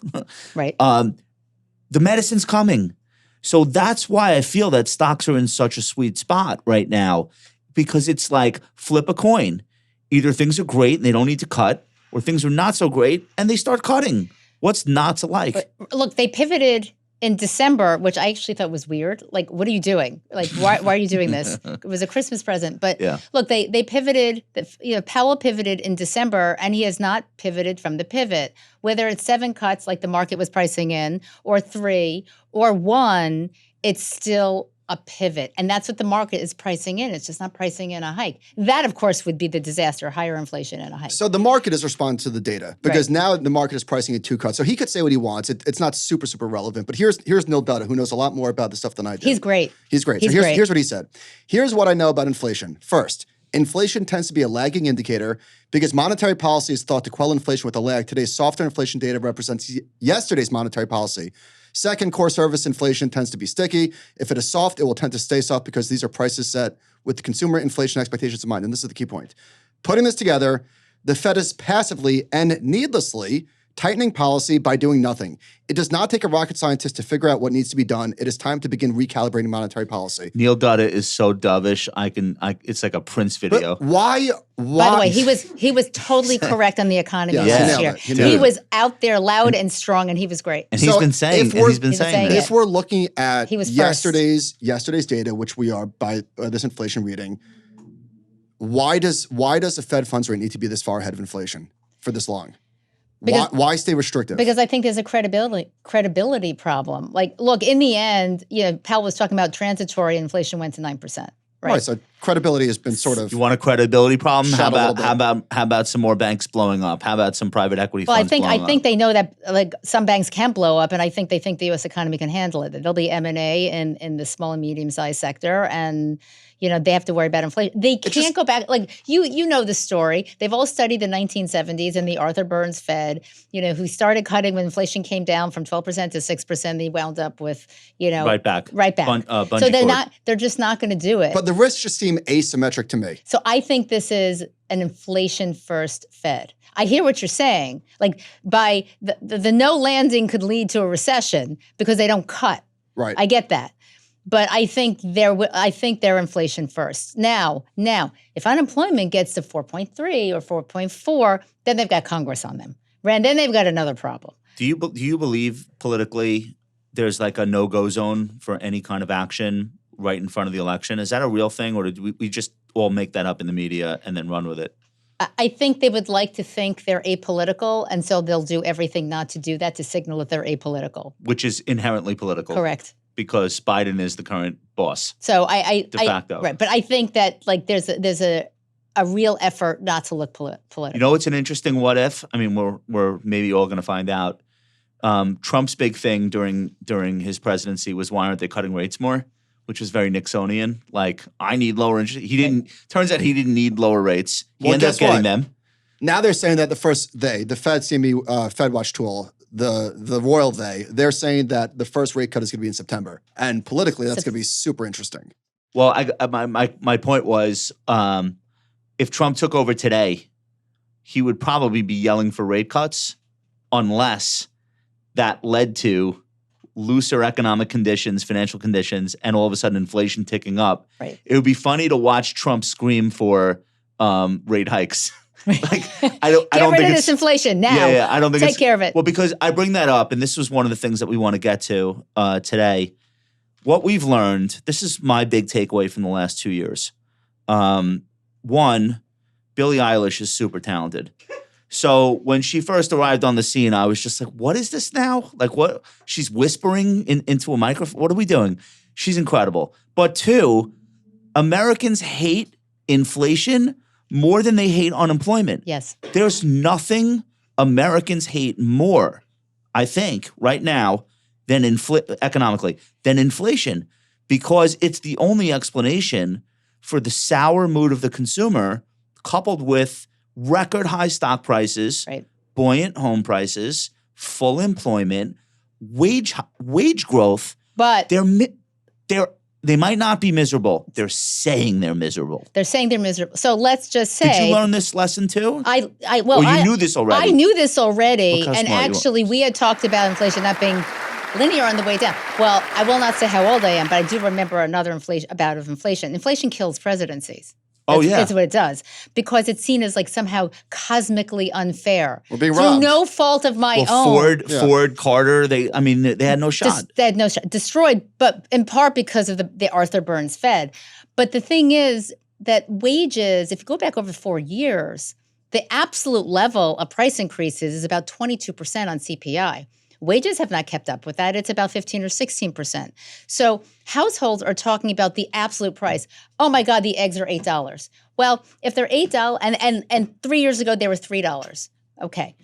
B: Right.
D: The medicine's coming. So that's why I feel that stocks are in such a sweet spot right now, because it's like flip a coin. Either things are great and they don't need to cut, or things are not so great and they start cutting. What's not to like?
B: But look, they pivoted in December, which I actually thought was weird. Like, what are you doing? Like, why are you doing this? It was a Christmas present. But look, they pivoted. Powell pivoted in December, and he has not pivoted from the pivot. Whether it's 7 cuts, like the market was pricing in, or 3, or 1, it's still a pivot. And that's what the market is pricing in. It's just not pricing in a hike. That, of course, would be the disaster, higher inflation and a hike.
A: So the market is responding to the data because now the market is pricing in 2 cuts. So he could say what he wants. It's not super relevant. But here's Neil Betta, who knows a lot more about this stuff than I do.
B: He's great.
A: He's great. So here's what he said. Here's what I know about inflation. First, inflation tends to be a lagging indicator because monetary policy is thought to quell inflation with a lag. Today's softer inflation data represents yesterday's monetary policy. Second, core service inflation tends to be sticky. If it is soft, it will tend to stay soft because these are prices set with consumer inflation expectations in mind. And this is the key point. Putting this together, the Fed is passively and needlessly tightening policy by doing nothing. It does not take a rocket scientist to figure out what needs to be done. It is time to begin recalibrating monetary policy.
D: Neil Dutta is so dovish. It's like a Prince video.
A: But why?
B: By the way, he was totally correct on the economy last year. He was out there loud and strong, and he was great.
D: And he's been saying that.
A: If we're looking at
B: he was
A: yesterday's data, which we are by this inflation reading, why does the Fed funds rate need to be this far ahead of inflation for this long? Why stay restrictive?
B: Because I think there's a credibility problem. Like, look, in the end, Powell was talking about transitory inflation went to 9%. Right.
A: So credibility has been sort of.
D: You want a credibility problem? How about some more banks blowing up? How about some private equity funds blowing up?
B: I think they know that like some banks can blow up, and I think they think the U.S. economy can handle it. There'll be M&A in the small and medium sized sector, and they have to worry about inflation. They can't go back. Like you know the story. They've all studied the 1970s and the Arthur Burns Fed. Who started cutting when inflation came down from 12% to 6%. They wound up with right back. So they're just not going to do it.
A: But the risks just seem asymmetric to me.
B: So I think this is an inflation first Fed. I hear what you're saying. Like by the no landing could lead to a recession because they don't cut.
A: Right.
B: I get that. But I think they're inflation first. Now, if unemployment gets to 4.3 or 4.4, then they've got Congress on them. And then they've got another problem.
D: Do you believe politically there's like a no-go zone for any kind of action right in front of the election? Is that a real thing, or did we just all make that up in the media and then run with it?
B: I think they would like to think they're apolitical, and so they'll do everything not to do that to signal that they're apolitical.
D: Which is inherently political.
B: Correct.
D: Because Biden is the current boss.
B: So
D: de facto.
B: right. But I think that like there's a real effort not to look political.
D: You know, it's an interesting what if. I mean, we're maybe all going to find out. Trump's big thing during his presidency was, why aren't they cutting rates more? Which was very Nixonian. Like, I need lower interest. Turns out he didn't need lower rates. He ended up getting them.
A: Now they're saying that the Fed CME Fed Watch tool, the royal they're saying that the first rate cut is going to be in September. And politically, that's going to be super interesting.
D: Well, my point was, if Trump took over today, he would probably be yelling for rate cuts unless that led to looser economic conditions, financial conditions, and all of a sudden inflation ticking up.
B: Right.
D: It would be funny to watch Trump scream for rate hikes. Like, I don't
B: Get rid
D: think
B: of this inflation now.
D: Yeah, I don't think
B: take care of it.
D: Well, because I bring that up, and this was one of the things that we want to get to today. What we've learned, this is my big takeaway from the last 2 years. One, Billie Eilish is super talented. So when she first arrived on the scene, I was just like, what is this now? Like, what? She's whispering into a microphone. What are we doing? She's incredible. But two, Americans hate inflation more than they hate unemployment.
B: Yes.
D: There's nothing Americans hate more, I think, right now, than economically, than inflation, because it's the only explanation for the sour mood of the consumer, coupled with record high stock prices,
B: right,
D: buoyant home prices, full employment, wage growth.
B: But
D: they might not be miserable. They're saying they're miserable.
B: They're saying they're miserable. So let's just say.
D: Did you learn this lesson too?
B: Well,
D: you knew this already.
B: I knew this already,
D: Look how
B: and
D: smart you are.
B: actually, we had talked about inflation not being linear on the way down. Well, I will not say how old I am, but I do remember another bout of inflation. Inflation kills presidencies. That's what it does, because it's seen as like somehow cosmically unfair.
A: We're being
B: through
A: robbed.
B: no fault of my own.
D: Ford, Carter, they had no shot.
B: They had no shot. Destroyed, but in part because of the Arthur Burns Fed. But the thing is that wages, if you go back over 4 years, the absolute level of price increases is about 22% on CPI. Wages have not kept up with that. It's about 15 or 16%. So households are talking about the absolute price. Oh my God, the eggs are $8. Well, if they're $8 and 3 years ago they were $3. Okay.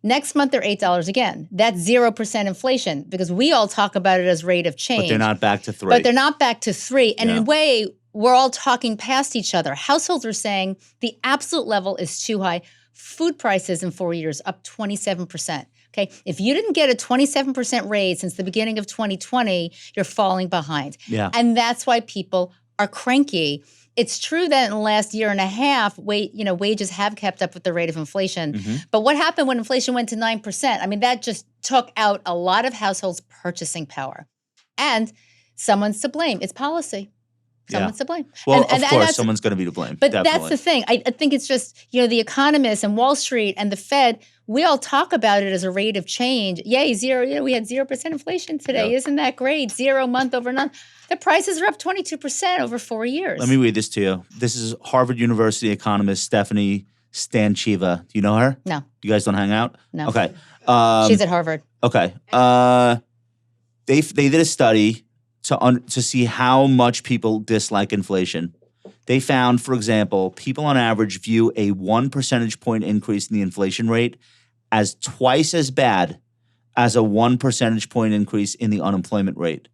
B: Next month they're $8 again. That's 0% inflation, because we all talk about it as rate of change.
D: But they're not back to 3.
B: But they're not back to 3. And in a way, we're all talking past each other. Households are saying the absolute level is too high. Food prices in 4 years up 27%. Okay, if you didn't get a 27% raise since the beginning of 2020, you're falling behind.
D: Yeah.
B: And that's why people are cranky. It's true that in the last year and a half, wages have kept up with the rate of inflation.
D: Mm-hmm.
B: But what happened when inflation went to 9%? I mean, that just took out a lot of households' purchasing power. And someone's to blame. It's policy. Someone's to blame.
D: Well, of course, someone's going to be to blame.
B: But
D: definitely.
B: That's the thing. I think it's just, the economists and Wall Street and the Fed, we all talk about it as a rate of change. Yay, zero. We had 0% inflation today.
D: Yeah.
B: Isn't that great? 0 month over month. The prices are up 22% over 4 years.
D: Let me read this to you. This is Harvard University economist Stephanie Stancheva. Do you know her?
B: No.
D: You guys don't hang out?
B: No.
D: Okay.
B: She's at Harvard.
D: Okay. They did a study to see how much people dislike inflation. They found, for example, people on average view a 1 percentage point increase in the inflation rate as twice as bad as a 1 percentage point increase in the unemployment rate.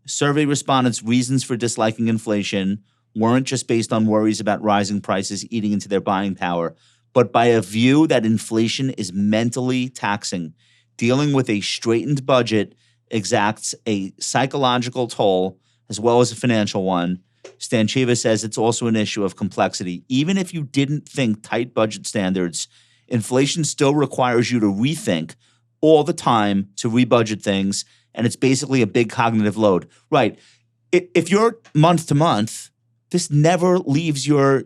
D: Survey respondents' reasons for disliking inflation weren't just based on worries about rising prices eating into their buying power, but by a view that inflation is mentally taxing. Dealing with a straitened budget exacts a psychological toll as well as a financial one. Stancheva says it's also an issue of complexity. Even if you didn't think tight budget standards, inflation still requires you to rethink all the time to rebudget things, and it's basically a big cognitive load. Right. If you're month to month, this never leaves your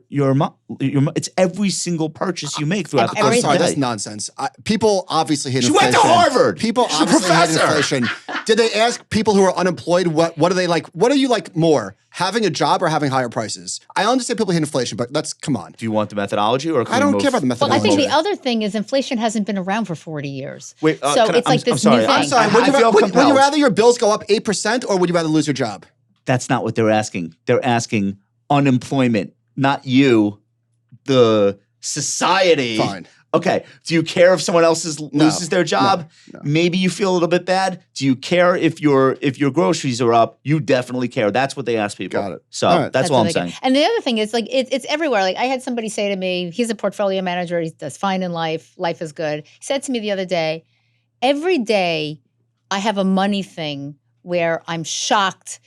D: it's every single purchase you make throughout the course
A: I'm
D: of
A: sorry,
D: the
A: that's
D: day.
A: nonsense. People obviously hate
D: She
A: inflation.
D: went to Harvard.
A: People
D: She's a
A: obviously hate
D: professor.
A: inflation. Did they ask people who are unemployed what do they like? What do you like more, having a job or having higher prices? I understand people hate inflation, but come on.
D: Do you want the methodology, or can
A: I
D: we
A: don't
D: move-
A: care about the
B: Well,
A: methodology.
B: I think the other thing is inflation hasn't been around for 40 years.
D: Wait,
B: so
D: can I-
B: it's like
D: I'm
B: this
D: sorry.
B: new thing.
A: I'm sorry.
D: I
A: Would you,
D: feel
A: would you
D: compelled.
A: rather your bills go up 8% or would you rather lose your job?
D: That's not what they're asking. They're asking unemployment, not you, the society.
A: Fine.
D: Okay. Do you care if someone else loses their job?
A: no.
D: Maybe you feel a little bit bad. Do you care if your groceries are up? You definitely care. That's what they ask people.
A: Got it.
D: So
A: All right.
D: that's all
B: what
D: I'm
B: they get.
D: saying.
B: And the other thing is like it's everywhere. Like I had somebody say to me, he's a portfolio manager. He does fine in life. Life is good. He said to me the other day, every day I have a money thing where I'm shocked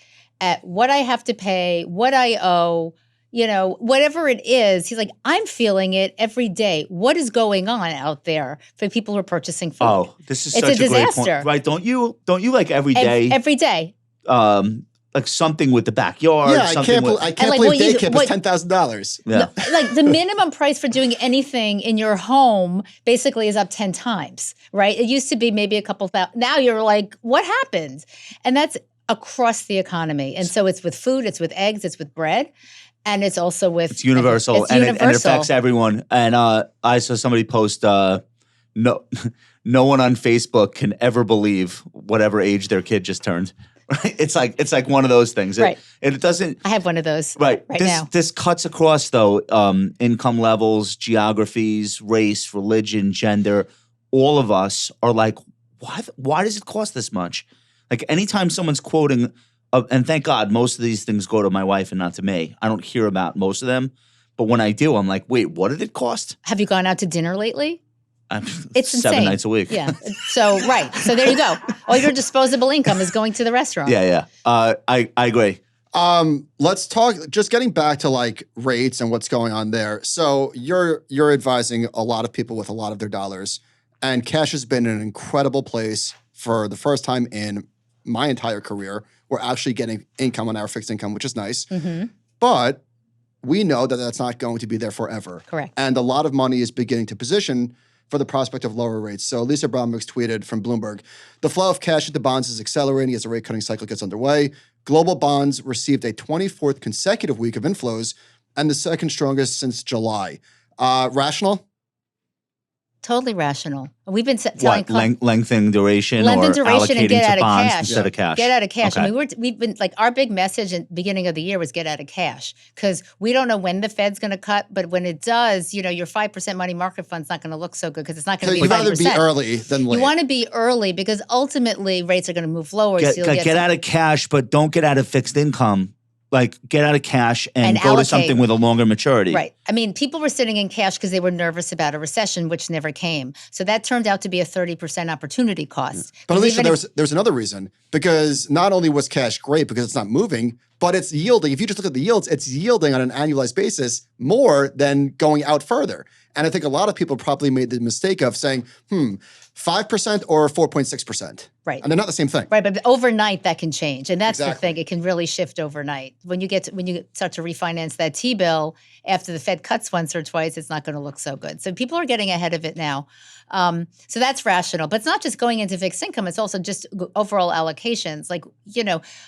B: at what I have to pay, what I owe, whatever it is. He's like, I'm feeling it every day. What is going on out there for people who are purchasing food?
D: Oh, this is
B: It's
D: such
B: a
D: a great
B: disaster.
D: point. Right. Don't you like every day
B: Every day.
D: like something with the backyard?
A: Yeah, I
D: something
A: can't,
D: with,
A: I can't
B: like,
A: believe
B: what you-
A: day camp
B: what-
A: is $10,000.
D: yeah.
B: Like the minimum price for doing anything in your home basically is up 10 times, right? It used to be maybe a couple thousand. Now you're like, what happened? And that's across the economy. And so it's with food, it's with eggs, it's with bread, and it's also with
D: It's universal,
B: It's
D: and
B: universal.
D: it affects everyone. And I saw somebody post, no one on Facebook can ever believe whatever age their kid just turned. Right? It's like one of those things.
B: Right.
D: It doesn't.
B: I have one of those
D: Right.
B: now.
D: This cuts across though income levels, geographies, race, religion, gender. All of us are like, why does it cost this much? Like anytime someone's quoting, and thank God most of these things go to my wife and not to me. I don't hear about most of them, but when I do, I'm like, wait, what did it cost?
B: Have you gone out to dinner lately? It's
D: 7
B: insane.
D: nights a week.
B: Yeah. So there you go. All your disposable income is going to the restaurant.
D: Yeah. I agree.
A: Let's talk, just getting back to like rates and what's going on there. So you're advising a lot of people with a lot of their dollars, and cash has been an incredible place for the first time in my entire career. We're actually getting income on our fixed income, which is nice.
B: Mm-hmm.
A: But we know that that's not going to be there forever.
B: Correct.
A: And a lot of money is beginning to position for the prospect of lower rates. So Lisa Brown tweeted from Bloomberg, the flow of cash into bonds is accelerating as the rate cutting cycle gets underway. Global bonds received a 24th consecutive week of inflows and the second strongest since July. Rational?
B: Totally rational. We've been telling
D: What, lengthening duration
B: lengthen
D: or
B: duration and
D: allocating
B: get
D: to
B: out of
D: bonds
B: cash.
D: instead of cash?
B: Get out of cash.
D: Okay.
B: I mean, we've been like our big message at the beginning of the year was get out of cash because we don't know when the Fed's going to cut, but when it does, your 5% money market fund's not going to look so good because it's not
A: So
B: going to
A: you'd
B: be
A: rather
B: 5%.
A: be early than late.
B: You want to be early because ultimately rates are going to move lower.
D: Get,
B: so you'll
D: get out of cash, but don't get out of fixed income. Like get out of cash and go
B: allocate.
D: to something with a longer maturity.
B: Right. I mean, people were sitting in cash because they were nervous about a recession, which never came. So that turned out to be a 30% opportunity cost.
A: But
B: Because
A: Alicia,
B: even
A: there's another reason, because not only was cash great because it's not moving, but it's yielding. If you just look at the yields, it's yielding on an annualized basis more than going out further. And I think a lot of people probably made the mistake of saying, 5% or 4.6%.
B: Right.
A: And they're not the same thing.
B: Right, but overnight that can change, and that's the
A: Exactly.
B: thing. It can really shift overnight. When you start to refinance that T-bill after the Fed cuts once or twice, it's not going to look so good. So people are getting ahead of it now. So that's rational, but it's not just going into fixed income. It's also just overall allocations. Like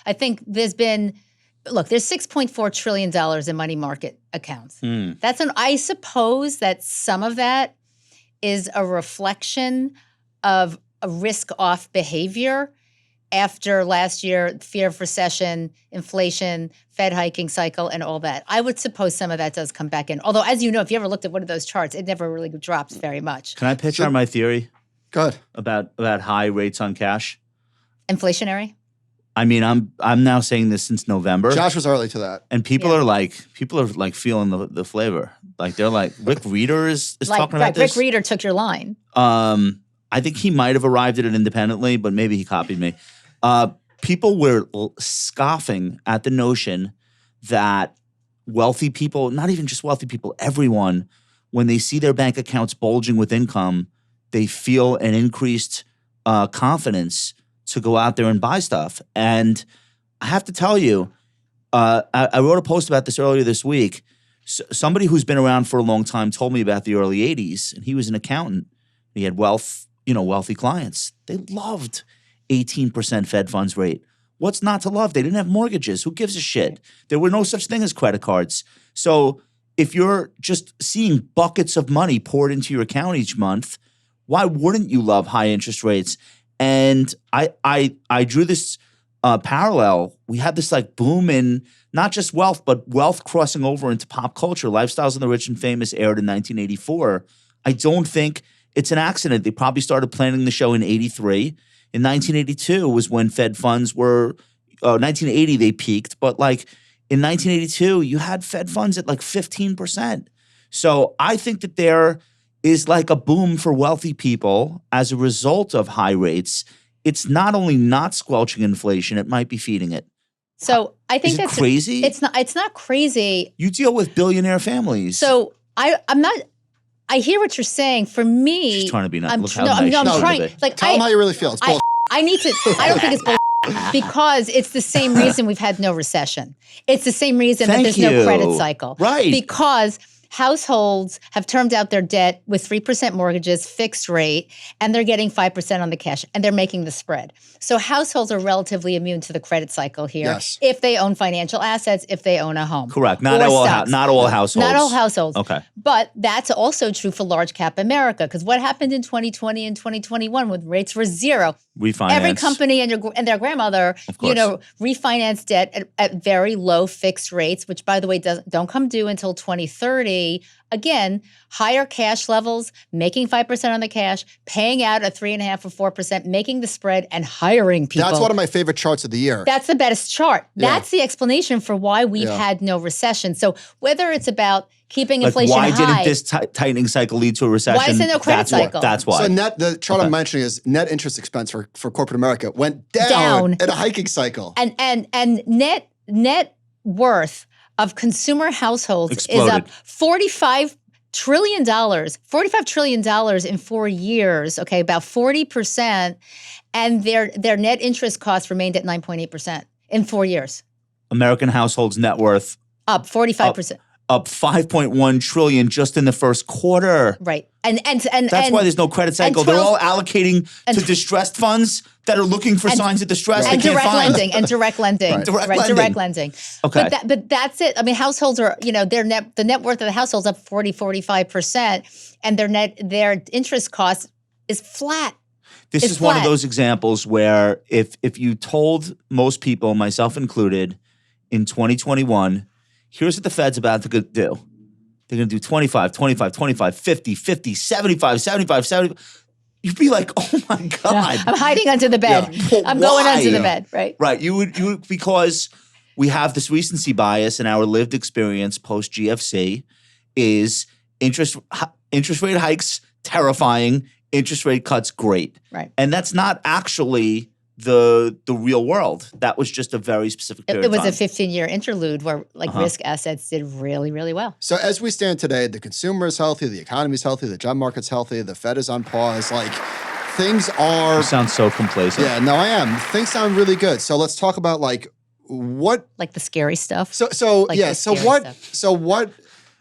B: I think there's $6.4 trillion in money market accounts. I suppose that some of that is a reflection of a risk-off behavior after last year, fear of recession, inflation, Fed hiking cycle, and all that. I would suppose some of that does come back in. Although, as you know, if you ever looked at one of those charts, it never really drops very much.
D: Can I pitch out my theory
A: Go ahead.
D: about high rates on cash?
B: Inflationary?
D: I mean, I'm now saying this since November.
A: Josh was early to that.
D: And people are like feeling the flavor. Like they're like, Rick Reeder is talking about this.
B: Rick Reeder took your line.
D: I think he might have arrived at it independently, but maybe he copied me. People were scoffing at the notion that wealthy people, not even just wealthy people, everyone, when they see their bank accounts bulging with income, they feel an increased confidence to go out there and buy stuff. And I have to tell you, I wrote a post about this earlier this week. Somebody who's been around for a long time told me about the early 80s, and he was an accountant. He had wealthy clients. They loved 18% Fed funds rate. What's not to love? They didn't have mortgages. Who gives a shit? There were no such thing as credit cards. So if you're just seeing buckets of money poured into your account each month, why wouldn't you love high interest rates? And I drew this parallel. We had this like boom in not just wealth, but wealth crossing over into pop culture. Lifestyles of the Rich and Famous aired in 1984. I don't think it's an accident. They probably started planning the show in 83. In 1982 was when Fed funds were, 1980 they peaked, but like in 1982, you had Fed funds at like 15%. So I think that there is like a boom for wealthy people as a result of high rates. It's not only not squelching inflation, it might be feeding it.
B: So I think
D: Is it
B: that's
D: crazy?
B: It's not crazy.
D: You deal with billionaire families.
B: So I'm not. I hear what you're saying. For me,
D: She's trying to be nice.
B: I'm
D: Look how
B: no,
D: nice
B: I'm
D: she's
B: trying.
D: trying to be.
B: Like
A: Tell them how you really feel. It's bull.
B: I need to. I don't think it's bull because it's the same reason we've had no recession. It's the same reason that
D: Thank
B: there's no
D: you.
B: credit cycle.
D: Right.
B: Because households have termed out their debt with 3% mortgages, fixed rate, and they're getting 5% on the cash, and they're making the spread. So households are relatively immune to the credit cycle here
A: Yes.
B: if they own financial assets, if they own a home.
D: Correct. Not
B: Or
D: all
B: stocks.
D: not all households.
B: Not all households.
D: Okay.
B: But that's also true for large cap America, because what happened in 2020 and 2021 when rates were zero?
D: Refinance.
B: Every company and their grandmother,
D: Of course.
B: refinance debt at very low fixed rates, which by the way don't come due until 2030. Again, higher cash levels, making 5% on the cash, paying out at 3.5% or 4%, making the spread, and hiring people.
A: That's one of my favorite charts of the year.
B: That's the best chart.
A: Yeah.
B: That's the explanation for why we've
A: Yeah.
B: had no recession. So whether it's about keeping
D: Like,
B: inflation
D: why
B: high,
D: didn't this tightening cycle lead to a recession?
B: Why is there no credit
D: That's
B: cycle?
D: That's why.
A: So the chart
D: Okay.
A: I'm mentioning is net interest expense for corporate America went down in a hiking cycle.
B: and net worth of consumer households
D: Exploded.
B: is up $45 trillion in 4 years, okay, about 40%, and their net interest costs remained at 9.8% in 4 years.
D: American households' net worth
B: Up 45%.
D: up 5.1 trillion just in the first quarter.
B: Right. And
D: That's why there's no credit cycle. They're all allocating to distressed funds that are looking for signs of distress they
B: and
D: can't
B: direct
D: find.
B: lending and direct lending.
A: Right.
B: Direct lending.
D: Okay.
B: But that's it. I mean, households are, the net worth of the households up 45%, and their interest cost is flat.
D: This
B: It's
D: is one of
B: flat.
D: those examples where if you told most people, myself included, in 2021, here's what the Fed's about to do. They're going to do 25, 25, 25, 50, 50, 75, 75, 70. You'd be like, oh my God.
B: I'm hiding under the bed.
D: Yeah. But
B: I'm going
D: why?
B: under the bed, right?
D: Right. You would because we have this recency bias in our lived experience post GFC is interest rate hikes terrifying, interest rate cuts great.
B: Right.
D: And that's not actually the real world. That was just a very specific period
B: It was
D: of
B: a
D: time.
B: 15-year interlude where risk assets did really, really well.
A: So as we stand today, the consumer is healthy, the economy is healthy, the job market's healthy, the Fed is on pause. Like things are.
D: You sound so complacent.
A: Yeah, no, I am. Things sound really good. So let's talk about like what.
B: Like the scary stuff.
A: So
B: Like
A: yeah.
B: the
A: So
B: scary
A: what?
B: stuff.
A: So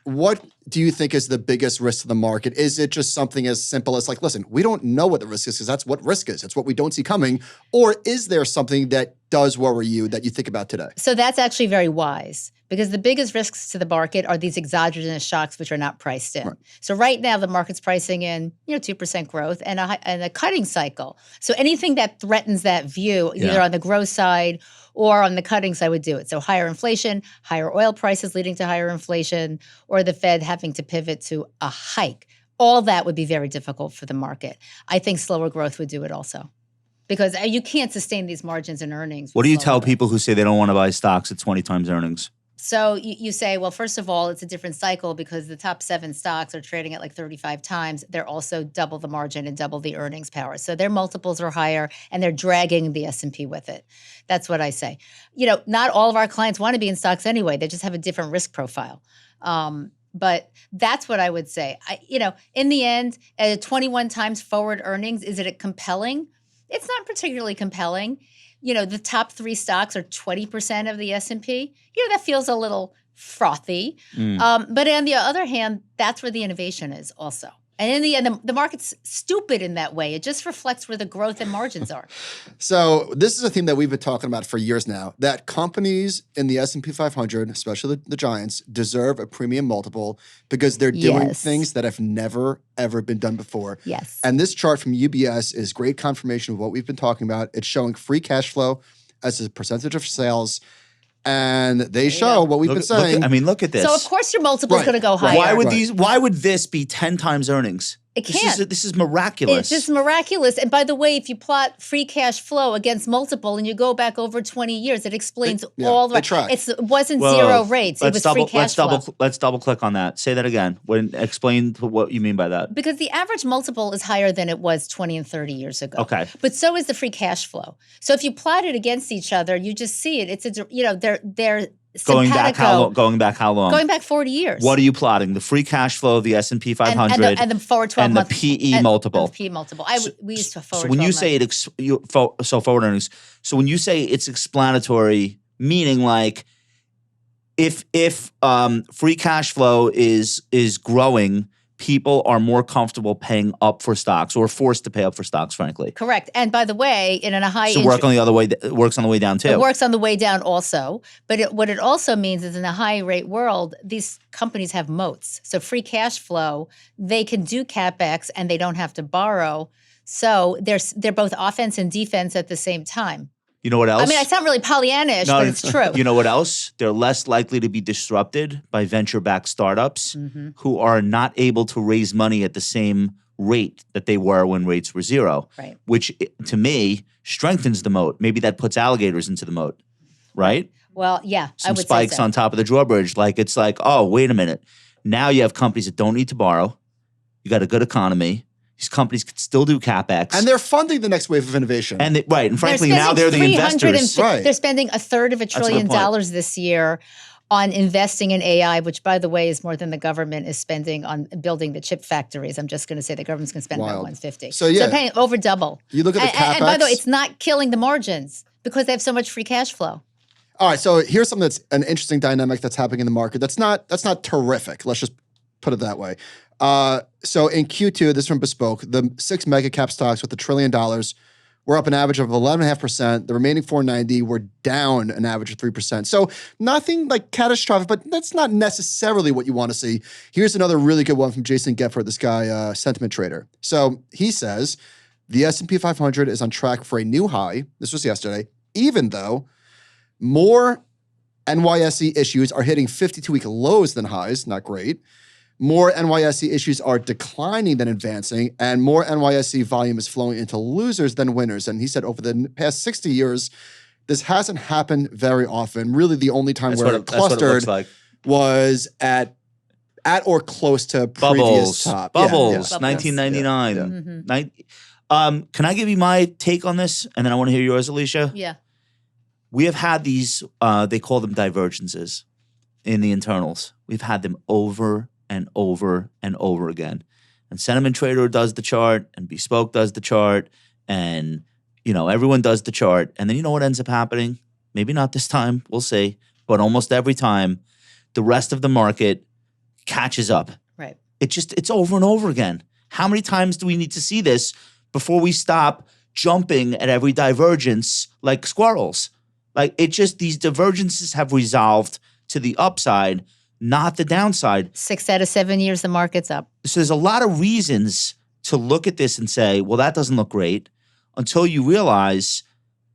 A: what do you think is the biggest risk to the market? Is it just something as simple as like, listen, we don't know what the risk is because that's what risk is. It's what we don't see coming. Or is there something that does worry you that you think about today?
B: So that's actually very wise because the biggest risks to the market are these exogenous shocks which are not priced in.
A: Right.
B: So right now the market's pricing in 2% growth and a cutting cycle. So anything that threatens that view, either
D: Yeah.
B: on the growth side or on the cutting side, would do it. So higher inflation, higher oil prices leading to higher inflation, or the Fed having to pivot to a hike. All that would be very difficult for the market. I think slower growth would do it also. Because you can't sustain these margins and earnings.
D: What
B: with
D: do you
B: slower
D: tell
B: growth.
D: people who say they don't want to buy stocks at 20 times earnings?
B: So you say, well, first of all, it's a different cycle because the top 7 stocks are trading at like 35 times. They're also double the margin and double the earnings power. So their multiples are higher and they're dragging the S&P with it. That's what I say. Not all of our clients want to be in stocks anyway. They just have a different risk profile. But that's what I would say. In the end, at 21 times forward earnings, is it compelling? It's not particularly compelling. You know, the top 3 stocks are 20% of the S&P. You know, that feels a little frothy. But on the other hand, that's where the innovation is also. And in the end, the market's stupid in that way. It just reflects where the growth and margins are.
A: So this is a theme that we've been talking about for years now, that companies in the S&P 500, especially the giants, deserve a premium multiple because they're doing things that have never, ever been done before.
B: Yes.
A: And this chart from UBS is great confirmation of what we've been talking about. It's showing free cash flow as a percentage of sales. And they show what we've been saying.
D: Look at this.
B: So of course your multiple is going to go higher.
D: Why would this be 10 times earnings?
B: It can't.
D: This is miraculous.
B: It's just miraculous. And by the way, if you plot free cash flow against multiple and you go back over 20 years, it explains all the it wasn't zero rates. It was free cash flow.
D: Let's double click on that. Say that again. Explain what you mean by that.
B: Because the average multiple is higher than it was 20 and 30 years ago.
D: Okay.
B: But so is the free cash flow. So if you plot it against each other, you just see it. They're
D: Going back how long?
B: Going back 40 years.
D: What are you plotting? The free cash flow of the S&P 500
B: and the forward 12 months.
D: And the PE multiple.
B: And the PE multiple. We used to forward.
D: So when you say forward earnings, so when you say it's explanatory, meaning like if free cash flow is growing, people are more comfortable paying up for stocks or forced to pay up for stocks, frankly.
B: Correct. And by the way, in a high
D: interest, works on the way down too.
B: It works on the way down also. But what it also means is in a high rate world, these companies have moats. So free cash flow, they can do CapEx and they don't have to borrow. So they're both offense and defense at the same time.
D: You know what else?
B: I mean, I sound really Pollyannish, but it's true.
D: You know what else? They're less likely to be disrupted by venture-backed startups who are not able to raise money at the same rate that they were when rates were zero, which to me strengthens the moat. Maybe that puts alligators into the moat, right?
B: Well, yeah,
D: I would spikes say so. On top of the drawbridge. It's like, oh, wait a minute. Now you have companies that don't need to borrow. You got a good economy. These companies could still do CapEx.
A: And they're funding the next wave of innovation.
D: And frankly, now they're the investors.
B: They're spending $1/3 trillion this year on investing in AI, which, by the way, is more than the government is spending on building the chip factories. I'm just going to say the government's going to spend about $150.
A: So yeah,
B: they're paying over double.
A: You look at the CapEx.
B: And by the way, it's not killing the margins because they have so much free cash flow.
A: All right, so here's something that's an interesting dynamic that's happening in the market. That's not terrific. Let's just put it that way. So in Q2, this is from Bespoke, the 6 mega cap stocks with $1 trillion were up an average of 11.5%. The remaining 490 were down an average of 3%. So nothing like catastrophic, but that's not necessarily what you want to see. Here's another really good one from Jason Geffert, this guy, sentiment trader. So he says the S&P 500 is on track for a new high. This was yesterday, even though more NYSE issues are hitting 52-week lows than highs. Not great. More NYSE issues are declining than advancing, and more NYSE volume is flowing into losers than winners. And he said over the past 60 years, this hasn't happened very often. Really, the only time where it clustered was at or close to previous top.
D: Bubbles, 1999.
A: Yeah.
D: Can I give you my take on this? And then I want to hear yours, Alicia.
B: Yeah.
D: We have had these, they call them divergences in the internals. We've had them over and over and over again. And Sentiment Trader does the chart, and Bespoke does the chart, and everyone does the chart. And then you know what ends up happening? Maybe not this time, we'll see. But almost every time, the rest of the market catches up.
B: Right.
D: It's over and over again. How many times do we need to see this before we stop jumping at every divergence like squirrels? These divergences have resolved to the upside, not the downside.
B: 6 out of 7 years, the market's up.
D: So there's a lot of reasons to look at this and say, well, that doesn't look great, until you realize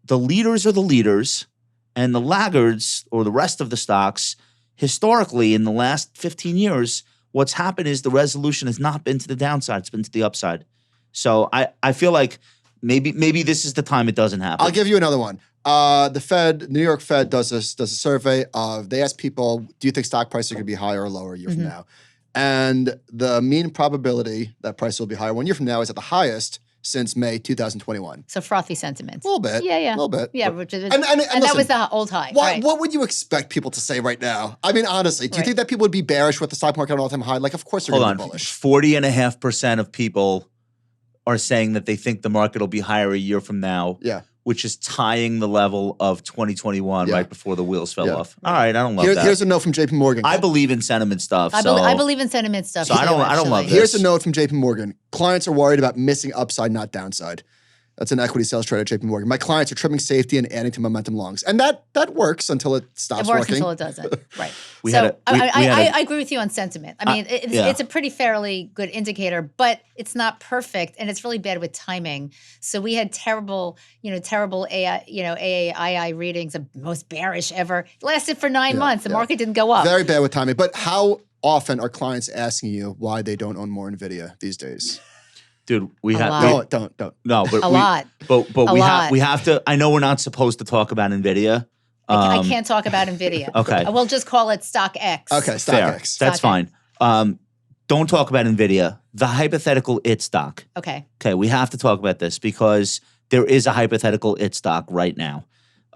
D: the leaders are the leaders and the laggards or the rest of the stocks, historically in the last 15 years, what's happened is the resolution has not been to the downside, it's been to the upside. So I feel like maybe this is the time it doesn't happen.
A: I'll give you another one. The Fed, New York Fed does a survey of, they ask people, do you think stock prices are going to be higher or lower a year from now? And the mean probability that prices will be higher 1 year from now is at the highest since May 2021.
B: So frothy sentiment.
A: A little bit.
B: Yeah.
A: A little bit.
B: Yeah,
A: and
B: listen,
A: that
B: was the old high.
A: What would you expect people to say right now? I mean, honestly, do you think that people would be bearish with the stock market at an all-time high? Like, of course they're going to be bullish.
D: 40.5% of people are saying that they think the market will be higher a year from now.
A: Yeah.
D: Which is tying the level of 2021
A: Yeah.
D: right before the wheels fell
A: Yeah.
D: off. All right, I don't love that.
A: Here's a note from JP Morgan.
D: I believe in sentiment stuff.
B: I believe in sentiment stuff.
D: So I don't love
B: actually.
D: this.
A: Here's a note from JP Morgan. Clients are worried about missing upside, not downside. That's an equity sales trader at JP Morgan. My clients are trimming safety and adding to momentum longs. And that works until it stops
B: It works
A: working.
B: until it doesn't. Right.
D: We
B: so
D: had a- we- we had a-
B: I agree with you on sentiment. I mean,
D: yeah.
B: it's a pretty fairly good indicator, but it's not perfect, and it's really bad with timing. So we had terrible AI, AAII readings, the most bearish ever. It lasted for 9 months. The market didn't go up.
A: Very bad with timing. But how often are clients asking you why they don't own more Nvidia these days?
D: Dude, we
B: A
D: have
B: lot.
A: Don't.
D: no, but
B: A lot.
D: But
B: A lot.
D: we have to. I know we're not supposed to talk about Nvidia.
B: I can't talk about Nvidia.
D: Okay.
B: We'll just call it Stock X.
A: Okay,
D: Fair.
A: StockX.
D: That's
B: Stock
D: fine. Don't talk about Nvidia. The hypothetical it stock.
B: Okay.
D: Okay, we have to talk about this because there is a hypothetical it stock right now.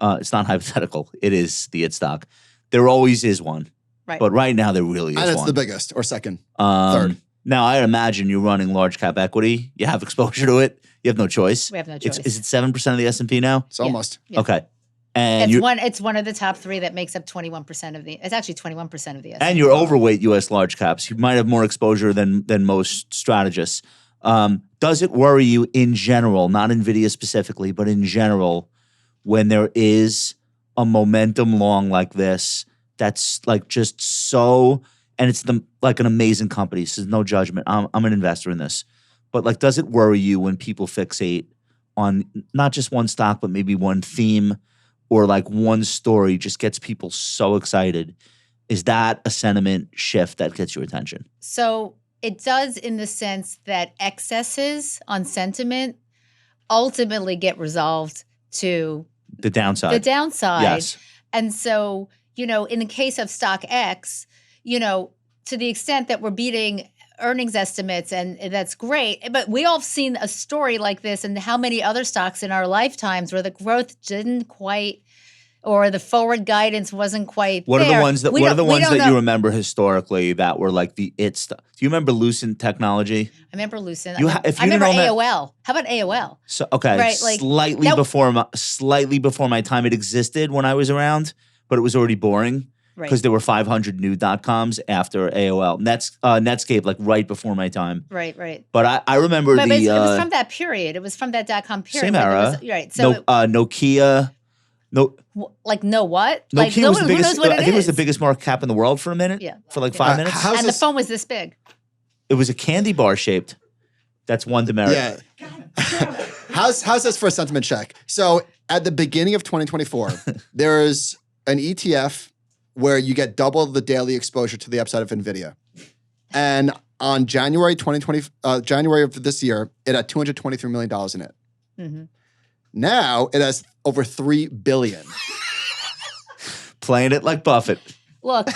D: It's not hypothetical. It is the it stock. There always is one.
B: Right.
D: But right now there really is
A: And it's
D: one.
A: the biggest or second.
D: Third. Now, I imagine you're running large cap equity. You have exposure to it. You have no choice.
B: We have no choice.
D: Is it 7% of the S&P now?
A: It's almost.
B: Yeah.
D: Okay. And
B: It's one of the top three that makes up 21% of the. It's actually 21% of the. S&P.
D: and you're overweight U.S. large caps. You might have more exposure than most strategists. Does it worry you in general, not NVIDIA specifically, but in general, when there is a momentum long like this that's like just so, and it's like an amazing company. This is no judgment. I'm an investor in this. But like, does it worry you when people fixate on not just one stock, but maybe one theme or like one story just gets people so excited? Is that a sentiment shift that gets your attention?
B: So it does, in the sense that excesses on sentiment ultimately get resolved to
D: The downside.
B: the downside.
D: Yes.
B: And so, in the case of Stock X, to the extent that we're beating earnings estimates, and that's great. But we all have seen a story like this, and how many other stocks in our lifetimes where the growth didn't quite, or the forward guidance wasn't quite
D: What
B: there.
D: are the ones that
B: We don't
D: you
B: know.
D: remember historically that were like the it stuff? Do you remember Lucent Technology?
B: I remember Lucent.
D: If
B: I
D: you
B: remember
D: didn't own
B: AOL. How about AOL?
D: So okay,
B: Right, like,
D: slightly before my time, it existed when I was around, but it was already boring
B: Right.
D: because there were 500 new .coms after AOL. Netscape, like right before my time.
B: Right.
D: But I remember
B: But
D: the
B: it was from that period. It was from that .com period.
D: same
B: where there
D: era.
B: was- right. So
D: Nokia. No,
B: like, no what?
D: Nokia
B: Like, no
D: was
B: one,
D: the
B: who
D: biggest.
B: knows what
D: I think it was the
B: is.
D: biggest market cap in the world for a minute.
B: Yeah.
D: For like 5 minutes.
A: How's
B: And the
A: this?
B: phone was this big.
D: It was a candy bar shaped. That's one demerit.
A: Yeah. How's this for a sentiment check? So at the beginning of 2024, there is an ETF where you get double the daily exposure to the upside of Nvidia. And on January of this year, it had $223 million in it.
B: Mm-hmm.
A: Now it has over $3 billion.
D: Playing it like Buffett.
B: Look,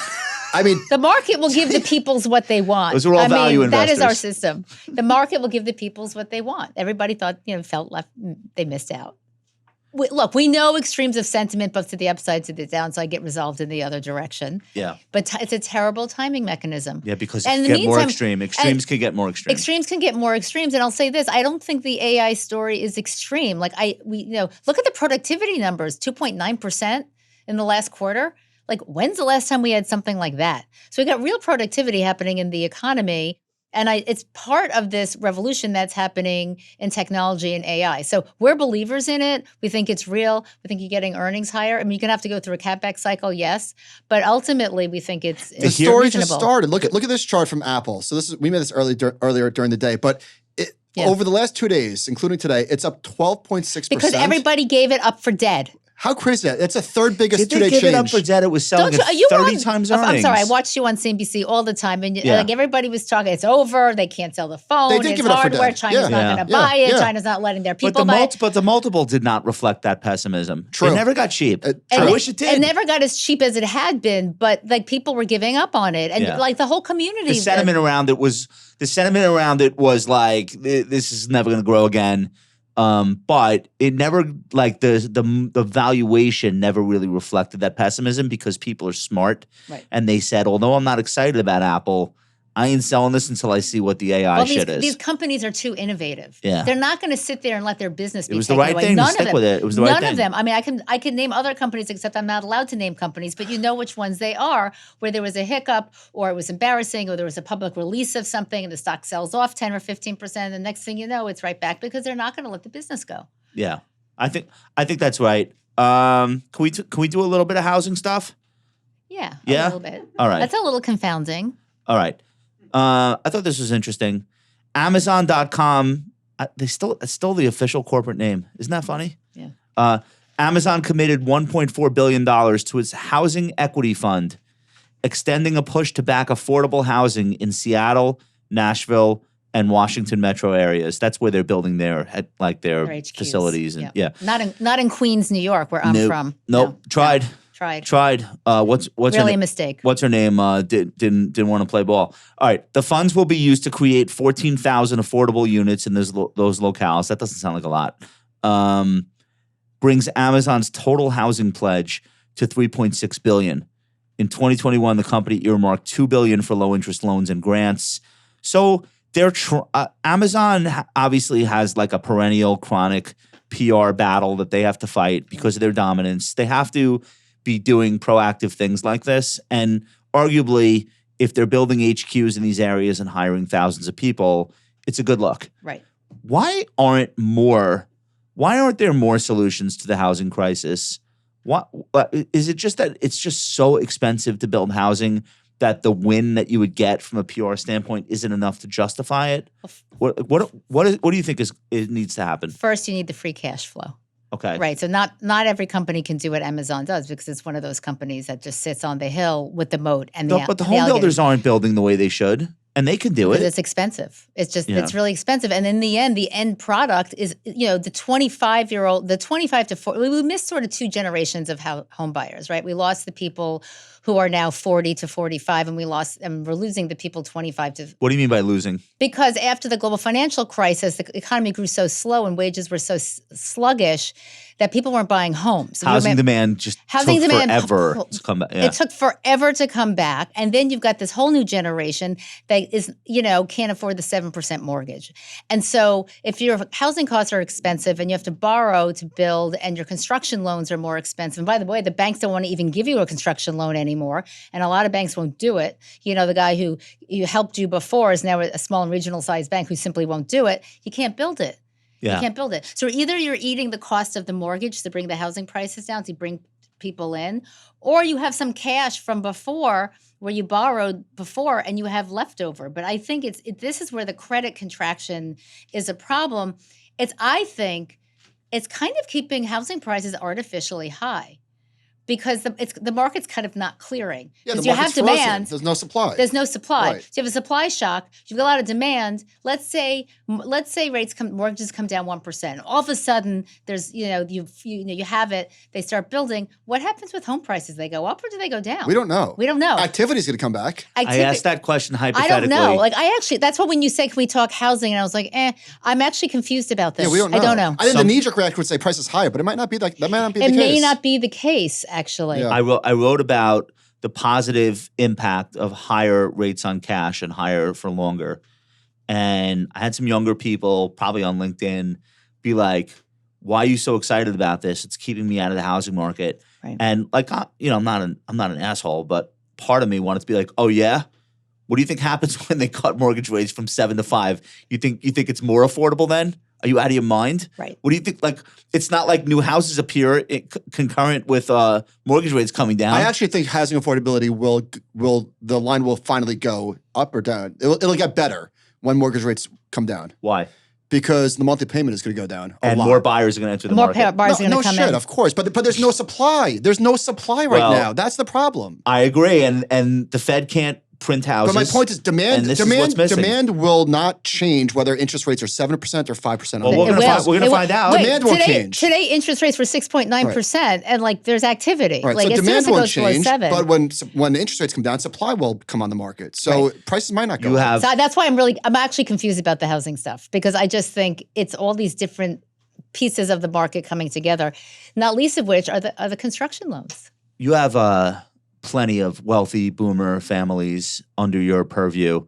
A: I mean,
B: the market will give the peoples what they want.
D: Those are all value
B: That is our
D: investors.
B: system. The market will give the peoples what they want. Everybody thought, felt left, they missed out. Look, we know extremes of sentiment, both to the upside, to the downside, get resolved in the other direction.
D: Yeah.
B: But it's a terrible timing mechanism.
D: Yeah, because
B: And
D: it
B: in
D: can
B: the
D: get more
B: meantime-
D: extreme. Extremes can get more extreme.
B: Extremes can get more extremes, and I'll say this: I don't think the AI story is extreme. Like look at the productivity numbers: 2.9% in the last quarter. Like, when's the last time we had something like that? So we got real productivity happening in the economy, and it's part of this revolution that's happening in technology and AI. So we're believers in it. We think it's real. We think you're getting earnings higher. I mean, you're gonna have to go through a CapEx cycle, yes, but ultimately we think it's
A: the story just
B: reasonable.
A: started. Look at this chart from Apple. So we made this earlier during the day, but over the last 2 days, including today, it's up 12.6%.
B: Because everybody gave it up for dead.
A: How crazy is that? It's a third biggest
D: Did they
A: two-day
D: give it up
A: change.
D: for debt? It was selling
B: Don't
D: at
B: you
D: 30
B: were on-
D: times
B: I'm
D: earnings.
B: sorry, I watched you on CNBC all the time, and
D: Yeah.
B: like everybody was talking. It's over. They can't sell the phone.
A: They did
B: it's
A: give it up for
B: hardware.
A: dead.
B: China's
A: Yeah.
B: not
D: Yeah.
B: going to buy it.
A: Yeah.
B: China's not letting their
D: But
B: people
D: the,
B: buy it.
D: but the multiple did not reflect that pessimism.
A: True.
D: It never got cheap.
A: True.
D: I wish it did.
B: It never got as cheap as it had been, but like people were giving up on it, and
D: Yeah.
B: like the whole community.
D: the sentiment around it was like this is never going to grow again. But it never, like the valuation never really reflected that pessimism because people are smart.
B: Right.
D: And they said, although I'm not excited about Apple, I ain't selling this until I see what the AI
B: Well,
D: shit is.
B: these companies are too innovative.
D: Yeah.
B: They're not going to sit there and let their business be
D: It was the
B: taken
D: right
B: away.
D: thing to
B: None of
D: stick
B: them.
D: with it. It was the right
B: None
D: thing.
B: of them. I mean, I can name other companies, except I'm not allowed to name companies, but you know which ones they are, where there was a hiccup or it was embarrassing or there was a public release of something and the stock sells off 10 or 15%. And the next thing you know, it's right back because they're not going to let the business go.
D: Yeah. I think that's right. Can we do a little bit of housing stuff?
B: Yeah,
D: Yeah?
B: a little bit.
D: All right.
B: That's a little confounding.
D: All right. I thought this was interesting. Amazon.com, it's still the official corporate name. Isn't that funny?
B: Yeah.
D: Amazon committed $1.4 billion to its housing equity fund, extending a push to back affordable housing in Seattle, Nashville, and Washington metro areas. That's where they're building their
B: Their HQs.
D: facilities. And yeah.
B: Not in Queens, New York, where I'm from.
D: Nope.
B: No.
D: Tried. What's
B: Really
D: her
B: a mistake.
D: What's her name? Didn't want to play ball. All right. The funds will be used to create 14,000 affordable units in those locales. That doesn't sound like a lot. Brings Amazon's total housing pledge to $3.6 billion. In 2021, the company earmarked $2 billion for low interest loans and grants. So Amazon obviously has like a perennial chronic PR battle that they have to fight because of their dominance. They have to be doing proactive things like this. And arguably, if they're building HQs in these areas and hiring thousands of people, it's a good look.
B: Right.
D: Why aren't there more solutions to the housing crisis? Is it just that it's just so expensive to build housing that the win that you would get from a PR standpoint isn't enough to justify it? What do you think needs to happen?
B: First, you need the free cash flow.
D: Okay.
B: Right. So not every company can do what Amazon does because it's one of those companies that just sits on the hill with the moat and
D: But the home builders aren't building the way they should, and they can do it.
B: It's expensive. It's really expensive. And in the end product is, the 25 to 40, we missed sort of two generations of home buyers, right? We lost the people who are now 40 to 45 and we're losing the people 25 to.
D: What do you mean by losing?
B: Because after the global financial crisis, the economy grew so slow and wages were so sluggish that people weren't buying homes.
D: Housing demand took forever to come back. Yeah.
B: It took forever to come back. And then you've got this whole new generation that is, can't afford the 7% mortgage. And so if your housing costs are expensive and you have to borrow to build and your construction loans are more expensive, and by the way, the banks don't want to even give you a construction loan anymore. And a lot of banks won't do it. The guy who helped you before is now a small and regional sized bank who simply won't do it. You can't build it.
D: Yeah.
B: You can't build it. So either you're eating the cost of the mortgage to bring the housing prices down, to bring people in, or you have some cash from before where you borrowed before and you have leftover. But I think this is where the credit contraction is a problem. I think it's kind of keeping housing prices artificially high. Because the market's kind of not clearing.
A: Yeah,
B: because
A: the
B: you have
A: market's
B: demand.
A: frozen. There's no supply.
B: There's no supply.
A: Right.
B: So you have a supply shock. You've got a lot of demand. Let's say mortgages come down 1%. All of a sudden, there's you have it. They start building. What happens with home prices? They go up or do they go down?
A: We don't know.
B: We don't know.
A: Activity's going to come back.
D: I asked that question hypothetically.
B: I don't know. That's what when you say, can we talk housing? And I was like, I'm actually confused about this.
A: Yeah, we don't know.
B: I don't know.
A: I think the knee-jerk reaction would say prices higher, but it might not be that. That might not be the case.
B: It may not be the case, actually.
A: Yeah.
D: I wrote about the positive impact of higher rates on cash and higher for longer. And I had some younger people, probably on LinkedIn, be like, why are you so excited about this? It's keeping me out of the housing market.
B: Right.
D: And I'm not an asshole, but part of me wanted to be like, oh yeah? What do you think happens when they cut mortgage rates from 7 to 5? You think it's more affordable then? Are you out of your mind?
B: Right.
D: What do you think? Like, it's not like new houses appear concurrent with mortgage rates coming down.
A: I actually think housing affordability the line will finally go up or down. It'll get better when mortgage rates come down.
D: Why?
A: Because the monthly payment is going to go down a
D: and
A: lot.
D: more buyers are going to enter the
B: More
D: market.
B: buyers are going to come in.
A: Of course, but there's no supply. There's no supply right
D: Well,
A: now. That's the problem.
D: I agree, and the Fed can't print houses.
A: But my point is
D: and this is what's missing.
A: demand will not change whether interest rates are 7% or 5%.
D: Well, we're going to find out.
A: Demand won't change.
B: Today, interest rates were 6.9%, and there's activity.
A: Right.
B: Like
A: So
B: as soon
A: demand
B: as it
A: won't
B: goes below
A: change,
B: 7.
A: but when interest rates come down, supply will come on the market. So prices might not go up.
B: So that's why I'm actually confused about the housing stuff because I just think it's all these different pieces of the market coming together, not least of which are the construction loans.
D: You have plenty of wealthy boomer families under your purview.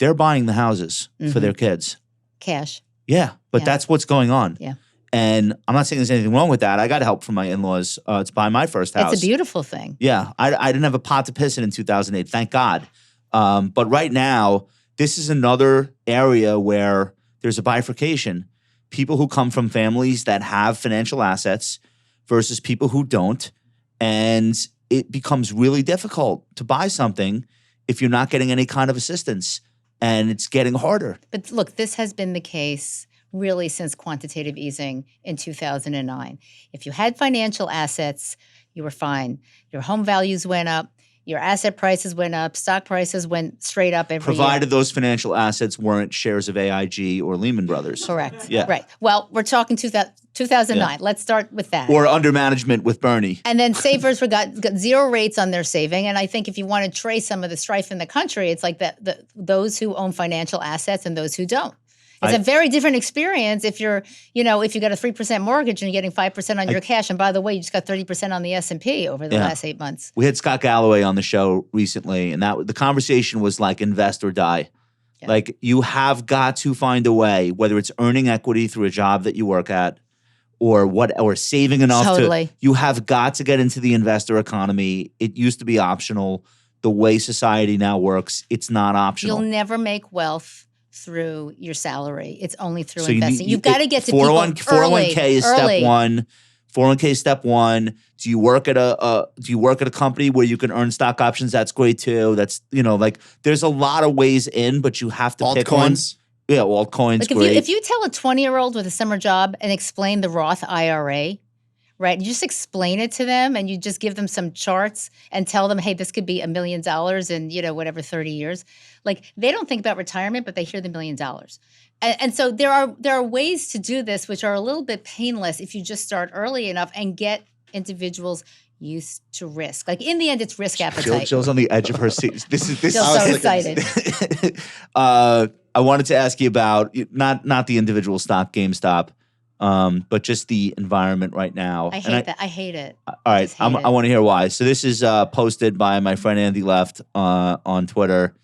D: they're buying the houses for their kids.
B: Cash.
D: Yeah, but
B: Yeah.
D: that's what's going on.
B: Yeah.
D: And I'm not saying there's anything wrong with that. I got help from my in-laws to buy my first house.
B: It's a beautiful thing.
D: Yeah, I didn't have a pot to piss in 2008, thank God. But right now, this is another area where there's a bifurcation. People who come from families that have financial assets versus people who don't. And it becomes really difficult to buy something if you're not getting any kind of assistance. And it's getting harder.
B: But look, this has been the case really since quantitative easing in 2009. If you had financial assets, you were fine. Your home values went up. Your asset prices went up. Stock prices went straight up every
D: Provided
B: year.
D: those financial assets weren't shares of AIG or Lehman Brothers.
B: Correct.
D: Yeah.
B: Right. Well, we're talking 2009. Let's start with that.
D: Or under management with Bernie.
B: And then savers got zero rates on their saving. And I think if you want to trace some of the strife in the country, it's like those who own financial assets and those who don't. It's a very different experience if you're, if you got a 3% mortgage and you're getting 5% on your cash. And by the way, you just got 30% on the S&P over the last 8 months.
D: We had Scott Galloway on the show recently, and the conversation was like invest or die. Yeah. Like you have got to find a way, whether it's earning equity through a job that you work at, or saving enough you have got to get into the investor economy. It used to be optional. The way society now works, it's not optional.
B: You'll never make wealth through your salary. It's only through investing. You've got to get to
D: 401k is step one. 401k is step one. Do you work at a company where you can earn stock options? That's great too. That's there's a lot of ways in, but you have to pick one. Yeah, altcoins. Great.
B: If you tell a 20-year-old with a summer job and explain the Roth IRA, right? You just explain it to them and you just give them some charts and tell them, hey, this could be $1 million in, whatever, 30 years. Like they don't think about retirement, but they hear the $1 million. And so there are ways to do this, which are a little bit painless if you just start early enough and get individuals used to risk. Like in the end, it's risk appetite.
D: Jill's on the edge of her seat. This
B: Jill's so excited.
D: I wanted to ask you about not the individual stock, GameStop, but just the environment right now.
B: I hate it.
D: All right, I want to hear why. So this is posted by my friend Andy Left on Twitter,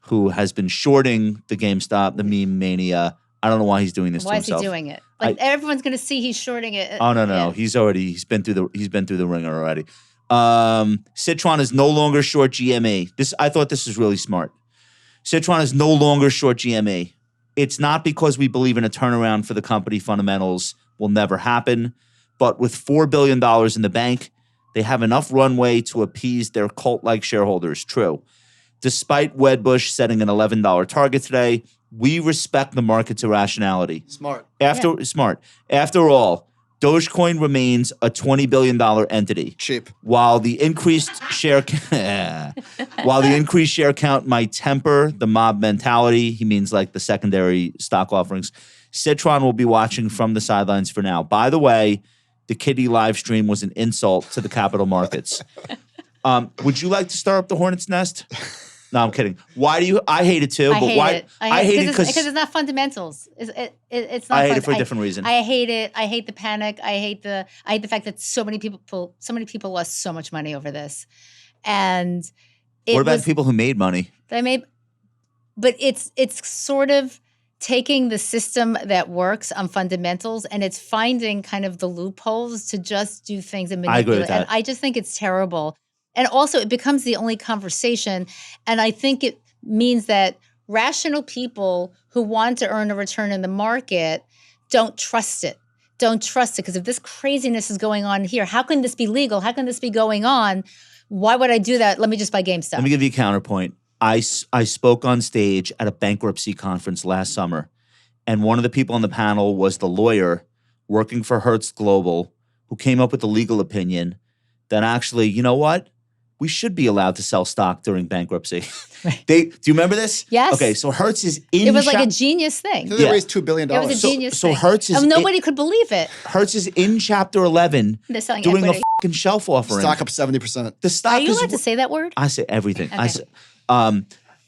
D: who has been shorting the GameStop, the meme mania. I don't know why he's doing this to himself.
B: Why is he doing it? Like everyone's going to see he's shorting it.
D: Oh no. Yeah. He's been through the ringer already. Citron is no longer short GME. I thought this was really smart. Citron is no longer short GME. It's not because we believe in a turnaround for the company. Fundamentals will never happen. But with $4 billion in the bank, they have enough runway to appease their cult-like shareholders. True. Despite Wedbush setting an $11 target today, we respect the market's irrationality.
A: Smart.
D: Smart. After all, Dogecoin remains a $20 billion entity.
A: Cheap.
D: While the increased share count might temper the mob mentality, he means like the secondary stock offerings, Citron will be watching from the sidelines for now. By the way, the Kitty live stream was an insult to the capital markets. Would you like to start up the hornet's nest? No, I'm kidding. Why do you? I hate it too. I hate it because
B: it's not fundamentals. It's not.
D: I hate it for a different reason.
B: I hate it. I hate the panic. I hate the fact that so many people lost so much money over this. And
D: what about the people who made money?
B: But it's sort of taking the system that works on fundamentals and it's finding kind of the loopholes to just do things and manipulate.
D: I agree with that.
B: And I just think it's terrible. And also, it becomes the only conversation. And I think it means that rational people who want to earn a return in the market don't trust it. Don't trust it. Because if this craziness is going on here, how can this be legal? How can this be going on? Why would I do that? Let me just buy GameStop.
D: Let me give you a counterpoint. I spoke on stage at a bankruptcy conference last summer. And one of the people on the panel was the lawyer working for Hertz Global who came up with the legal opinion that actually, you know what? We should be allowed to sell stock during bankruptcy.
B: Right.
D: Do you remember this?
B: Yes.
D: Okay, so Hertz is in.
B: It was like a genius thing.
A: They raised $2 billion.
B: It was a genius thing.
D: So Hertz is.
B: Nobody could believe it.
D: Hertz is in Chapter 11
B: They're
D: doing
B: equity.
D: a fucking shelf offering.
A: Stock up 70%.
D: The stock
B: Are you
D: is.
B: allowed to say that word?
D: I say everything.
B: Okay.
D: I say,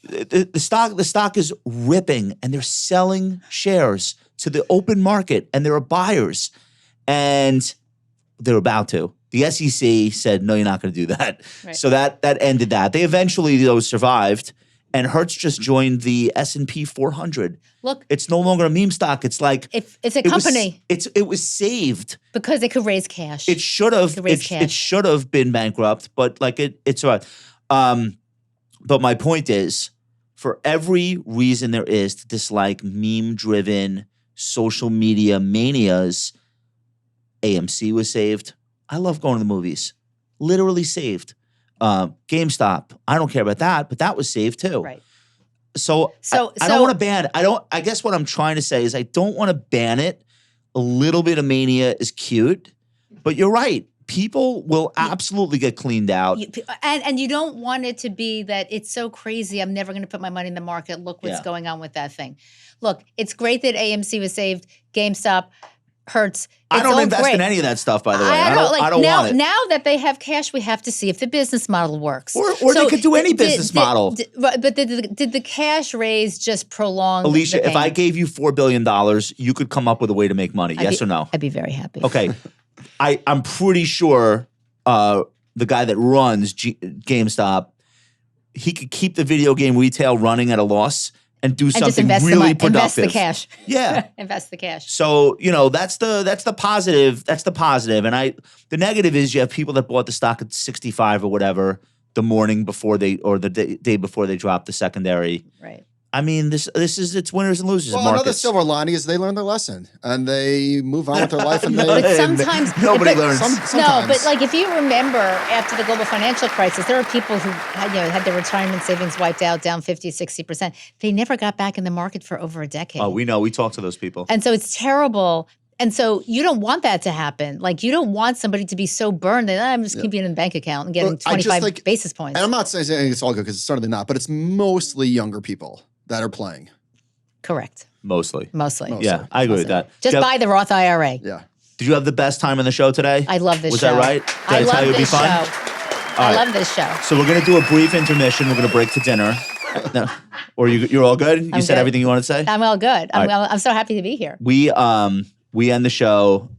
D: the stock is ripping, and they're selling shares to the open market, and there are buyers, and they're about to. The SEC said, no, you're not going to do that. Right. So that ended that. They eventually, though, survived, And Hertz just joined the S&P 400.
B: Look,
D: It's no longer a meme stock. It's like
B: if it's a
D: it was-
B: company
D: it was saved.
B: because they could raise cash.
D: It should have.
B: To raise
D: It
B: cash.
D: should have been bankrupt, but like it's all right. But my point is, for every reason there is to dislike meme-driven social media manias, AMC was saved. I love going to the movies. Literally saved. GameStop. I don't care about that, but that was saved too.
B: Right.
D: So I don't want to ban it. I guess what I'm trying to say is I don't want to ban it. A little bit of mania is cute, but you're right. People will absolutely get cleaned out.
B: And you don't want it to be that it's so crazy, I'm never going to put my money in the market. Look what's
D: Yeah.
B: going on with that thing. Look, it's great that AMC was saved, GameStop, Hertz.
D: I don't
B: all
D: invest
B: great.
D: in any of that stuff, by the way. I
B: like,
D: don't
B: now,
D: want it.
B: Now that they have cash, we have to see if the business model works.
D: Or they could do any business model.
B: But did the cash raise just prolong
D: Alicia,
B: the
D: if I
B: pain?
D: gave you $4 billion, you could come up with a way to make money. Yes or no?
B: I'd be very happy.
D: Okay. I'm pretty sure the guy that runs GameStop, he could keep the video game retail running at a loss and do
B: And just
D: something
B: invest
D: really
B: the money, invest
D: productive.
B: the cash.
D: Yeah.
B: Invest the cash.
D: So, that's the positive. That's the positive. And the negative is you have people that bought the stock at 65 or whatever the morning before the day before they dropped the secondary.
B: Right.
D: I mean, this is it's winners and losers.
A: Well,
D: in
A: another
D: markets.
A: silver lining is they learn their lesson and they move on with their life. And
B: But
A: they
B: sometimes
D: nobody
B: but-
D: learns.
A: sometimes.
B: No, but like if you remember after the global financial crisis, there were people who had their retirement savings wiped out, down 50, 60%. They never got back in the market for over a decade.
D: Oh, we know. We talk to those people.
B: And so it's terrible. And so you don't want that to happen. Like you don't want somebody to be so burned that I'm just keeping it in a bank account and getting
A: Well, I just
B: 25 basis points.
A: And I'm not saying it's all good because it's certainly not, but it's mostly younger people that are playing.
B: Correct.
D: Mostly.
B: Mostly.
D: Yeah, I agree with that.
B: Just
D: Jeff,
B: buy the Roth IRA.
A: Yeah.
D: Did you have the best time on the show today?
B: I love this
D: Was
B: show.
D: that right? Did
B: I
D: tell
B: love
D: you it'd be
B: this
D: fun?
B: show.
D: All
B: I
D: right.
B: love this show.
D: So we're gonna do a brief intermission. We're gonna break to dinner. No. Or you're all good? You
B: I'm
D: said
B: good.
D: everything you want to say?
B: I'm all good.
D: All right.
B: I'm so happy to be here.
D: We end the show.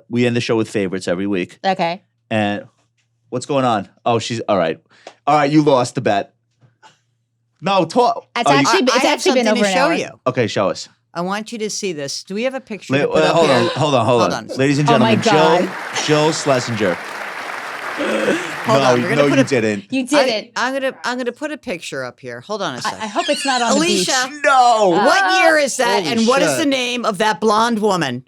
D: We end the show with favorites every week.
B: Okay.
D: And what's going on? Oh, she's all right. All right, you lost the bet. No, talk.
B: It's
D: Oh, you-
B: actually
F: I have
B: actually been
F: something
B: over
F: to
B: an
F: show
B: hour.
F: you.
D: okay, show us.
F: I want you to see this. Do we have a picture?
D: Wait,
F: to put up
D: hold
F: here?
D: on, hold on. Ladies and
B: Oh my
D: gentlemen,
B: God.
D: Jill Schlesinger.
F: Hold on, we're gonna put
D: you
F: a-
D: didn't.
B: You did it.
F: I'm gonna put a picture up here. Hold on a
B: I
F: second.
B: hope it's not on
F: Alicia,
B: the beach.
D: No.
F: what year is that?
A: Holy
F: And what is
A: shit.
F: the name of that blonde woman?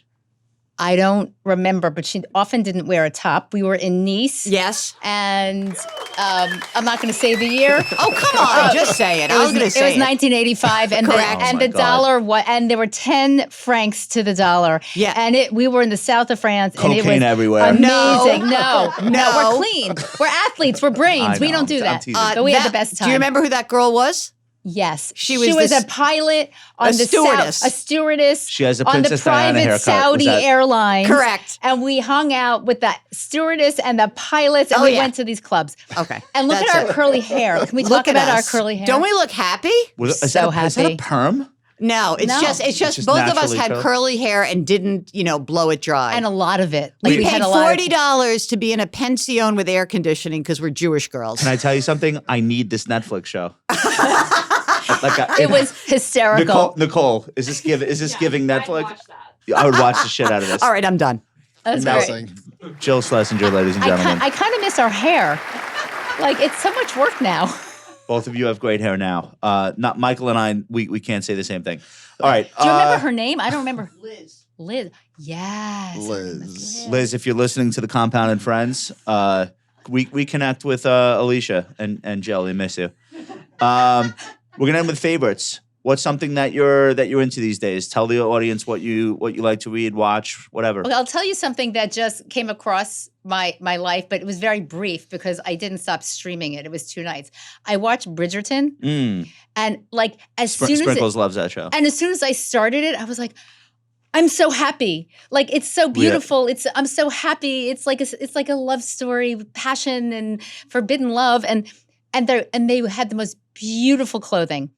B: I don't remember, but she often didn't wear a top. We were in Nice.
F: Yes.
B: And I'm not going to say the year.
F: Oh, come on, just say it.
B: It
F: I
B: was,
F: was going to say
B: it was 1985, and
F: Correct.
B: the, and
D: Oh my
B: the
D: God.
B: dollar and there were 10 francs to the dollar.
F: Yeah.
B: and we were in the south of France, and it
D: Cocaine
B: was
D: everywhere.
B: amazing.
F: No.
B: No,
F: No.
B: we're clean. We're athletes. We're brains.
D: I
B: We
D: know.
B: don't do
D: I'm
B: that.
D: teasing.
B: But we had the best time.
F: Do you remember who that girl was?
B: Yes,
F: She was
B: a
F: this-
B: pilot on
F: a
B: the
F: stewardess.
B: a stewardess.
D: She has a
B: on the
D: Princess Diana
B: private
D: haircut.
B: Saudi
D: Was that-
B: Airlines.
F: Correct.
B: And we hung out with the stewardess and the pilots, and
F: Oh,
B: we
F: yeah.
B: went to these clubs.
F: Okay.
B: And look
F: That's
B: at our
F: it.
B: curly hair. Can we
F: Look
B: talk
F: at
B: about our
F: us.
B: curly hair?
F: Don't we look happy?
D: Is
B: So
D: is that a
B: happy.
D: perm?
F: No, it's
B: No.
F: just
D: just
F: both of us
D: naturally
F: had
D: curly.
F: curly hair and didn't, blow it dry.
B: And a lot of it.
F: we
B: had
F: paid
B: a lot of-
F: $40 to be in a pension with air conditioning because we're Jewish girls.
D: Can I tell you something? I need this Netflix show.
B: It was hysterical.
D: Nicole, is this giving Netflix? I would watch the shit out of this.
F: All right, I'm done.
B: That's
A: Amazing.
B: great.
D: Jill Schlesinger, ladies and gentlemen.
B: I kind of miss our hair. Like it's so much work now.
D: Both of you have great hair now. Not Michael and I. We can't say the same thing. All right.
B: Do you remember her name? I don't remember. Liz. Yes.
D: Liz, if you're listening to the Compound and Friends, we connect with Alicia and Jill. We miss you. We're gonna end with favorites. What's something that you're into these days? Tell the audience what you like to read, watch, whatever.
B: Okay, I'll tell you something that just came across my life, but it was very brief because I didn't stop streaming it. It was 2 nights. I watched Bridgerton, and like as soon as
D: Sprinkles loves that show.
B: and as soon as I started it, I was like, I'm so happy. Like it's so beautiful. I'm so happy. It's like a love story with passion and forbidden love, and they had the most beautiful clothing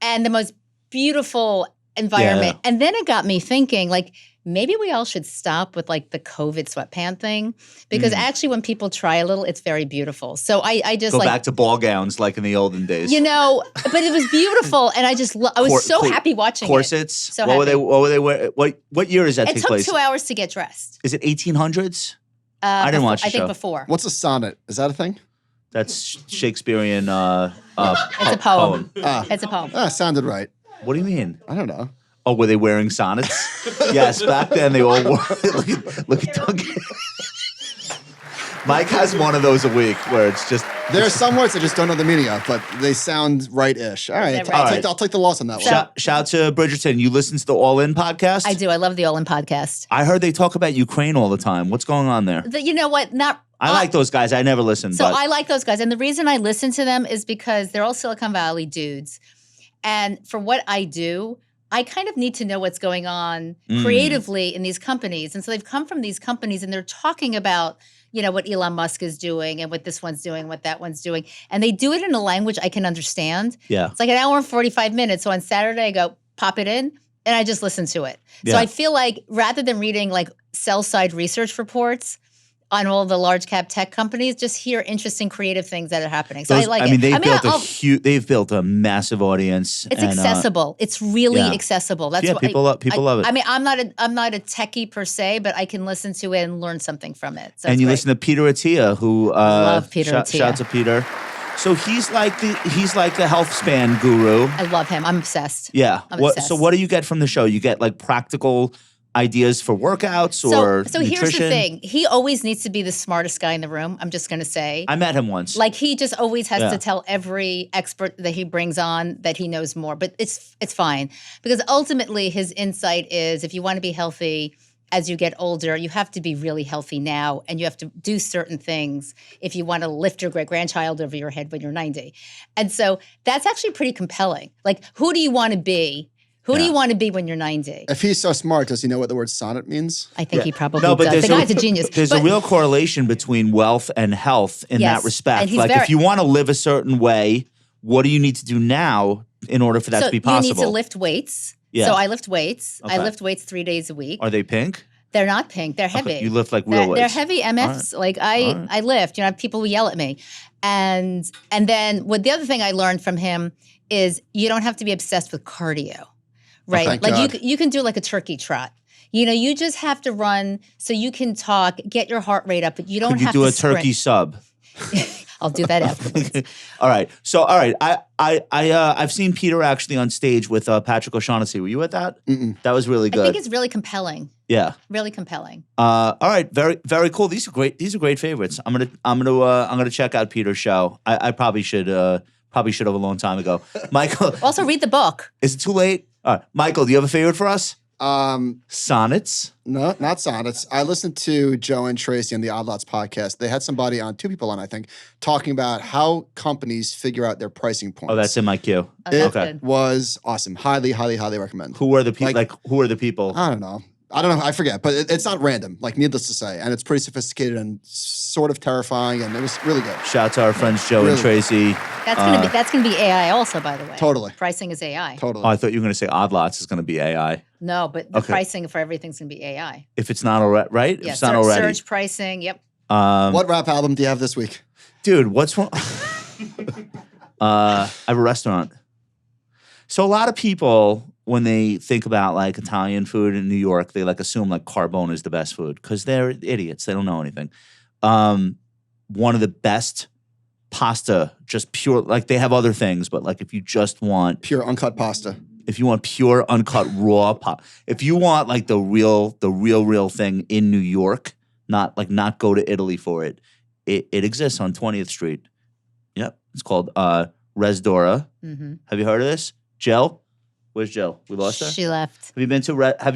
B: and the most beautiful environment.
D: Yeah.
B: And then it got me thinking, like, maybe we all should stop with like the COVID sweatpant thing because actually when people try a little, it's very beautiful. So I just
D: Go
B: like,
D: back to ball gowns like in the olden days.
B: you know, but it was beautiful. And I just, I was so happy watching
D: corsets.
B: it. So
D: what
B: happy.
D: were they wearing? What year does that
B: It
D: take
B: took
D: place?
B: 2 hours to get dressed.
D: Is it 1800s? I didn't watch the
B: I think
D: show.
B: before.
A: What's a sonnet? Is that a thing?
D: That's Shakespearean.
B: It's a poem.
A: Ah,
B: It's a poem.
A: sounded right.
D: What do you mean?
A: I don't know.
D: Oh, were they wearing sonnets? Yes, back then they all wore. look at Duncan. Mike has one of those a week where it's just.
A: There are some words I just don't know the meaning of, but they sound right-ish. All right,
B: They're right-ish.
A: I'll take the loss on that one.
D: Shout out to Bridgerton. You listen to the All In podcast?
B: I do. I love the All In podcast.
D: I heard they talk about Ukraine all the time. What's going on there?
B: You know what?
D: I like those guys. I never listen.
B: So
D: but
B: I like those guys. And the reason I listen to them is because they're all Silicon Valley dudes. And for what I do, I kind of need to know what's going on creatively in these companies. And so they've come from these companies and they're talking about, you know, what Elon Musk is doing and what this one's doing, what that one's doing. And they do it in a language I can understand.
D: Yeah.
B: It's like an hour and 45 minutes. So on Saturday, I go, pop it in, and I just listen to it.
D: Yeah.
B: So I feel like rather than reading like sell-side research reports on all the large cap tech companies, just hear interesting creative things that are happening. So I like it.
D: They've built a massive audience.
B: It's accessible. It's really accessible. That's what
D: people love it.
B: I mean, I'm not a techie per se, but I can listen to it and learn something from it. So
D: and you listen to Peter Attia, who
B: love Peter Attia.
D: Shout out to Peter. So he's like the health span guru.
B: I love him. I'm obsessed.
D: Yeah.
B: I'm obsessed.
D: So what do you get from the show? You get like practical ideas for workouts or
B: so
D: nutrition?
B: Here's the thing. He always needs to be the smartest guy in the room. I'm just going to say.
D: I met him once.
B: Like he just always has to tell every expert that he brings on that he knows more. But it's fine because ultimately his insight is if you want to be healthy as you get older, you have to be really healthy now and you have to do certain things if you want to lift your great-grandchild over your head when you're 90. And so that's actually pretty compelling. Like who do you want to be? Who do you want to be when you're 90?
A: If he's so smart, does he know what the word sonnet means?
B: I think he probably
D: but
B: does. The guy's a genius.
D: There's a real correlation between wealth and health in that respect. Like if you want to live a certain way, what do you need to do now in order for that to be possible?
B: You need to lift weights.
D: Yeah.
B: So I lift weights.
D: Okay.
B: I lift weights 3 days a week.
D: Are they pink?
B: They're not pink. They're heavy.
D: You lift like real weights.
B: They're heavy MFs. Like I lift. You know, people will yell at me. And then the other thing I learned from him is you don't have to be obsessed with cardio. Right.
A: thank
B: Like
A: God.
B: you can do like a turkey trot. You know, you just have to run so you can talk, get your heart rate up, but you don't
D: Could you
B: have
D: do
B: to
D: a turkey sub?
B: I'll do that afterwards.
D: All right. So, all right. I've seen Peter actually on stage with Patrick O'Shaughnessy. Were you at that?
A: Mm-mm.
D: That was really good.
B: I think it's really compelling.
D: Yeah.
B: Really compelling.
D: All right. Very, very cool. These are great favorites. I'm gonna check out Peter's show. I probably should have a long time ago. Michael,
B: Also read the book.
D: is it too late? All right. Michael, do you have a favorite for us? Sonnets.
A: No, not sonnets. I listened to Joe and Tracy on the Odd Lots podcast. They had somebody on, 2 people on, I think, talking about how companies figure out their pricing points.
D: Oh, that's in my queue.
B: Oh, that's
D: Okay.
B: good.
A: Was awesome. Highly, highly, highly recommend.
D: Who are the people?
A: Like-
D: Who are the people?
A: I don't know. I forget, but it's not random, like needless to say. And it's pretty sophisticated and sort of terrifying, and it was really good.
D: Shout out to our friends Joe and
A: Really?
D: Tracy.
B: That's gonna be AI also, by the way.
A: Totally.
B: Pricing is AI.
A: Totally.
D: Oh, I thought you were going to say Odd Lots is going to be AI.
B: No, but the
D: Okay.
B: pricing for everything's gonna be AI.
D: If it's not already, right? If
B: Yeah,
D: it's not already.
B: surge pricing. Yep.
A: What rap album do you have this week?
D: Dude, what's wrong? I have a restaurant. So a lot of people, when they think about like Italian food in New York, they like assume like Carbone is the best food because they're idiots. They don't know anything. One of the best pasta, just pure, like they have other things, but like if you just want,
A: Pure uncut pasta.
D: if you want pure, uncut, raw pasta, if you want like the real thing in New York, not go to Italy for it, it exists on 20th Street. Yep. It's called Res Dora.
B: Mm-hmm.
D: Have you heard of this? Jill? Where's Jill? We lost her?
B: She left.
D: Have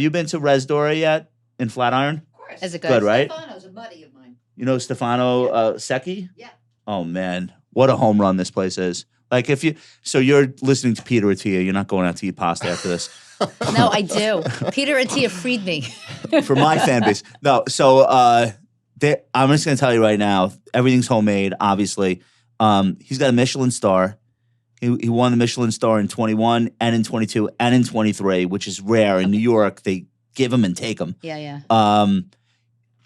D: you been to Res Dora yet in Flatiron?
C: Of course.
B: Is it good?
D: Good, right?
C: Stefano's a buddy of mine.
D: You know Stefano Secchi?
C: Yeah.
D: Oh man, what a home run this place is. Like you're listening to Peter Attia, you're not going out to eat pasta after this.
B: No, I do. Peter Attia freed me.
D: For my fan base. No, so I'm just gonna tell you right now, everything's homemade, obviously. He's got a Michelin star. He won the Michelin star in 21 and in 22 and in 23, which is rare. In New York, they give them and take them.
B: Yeah.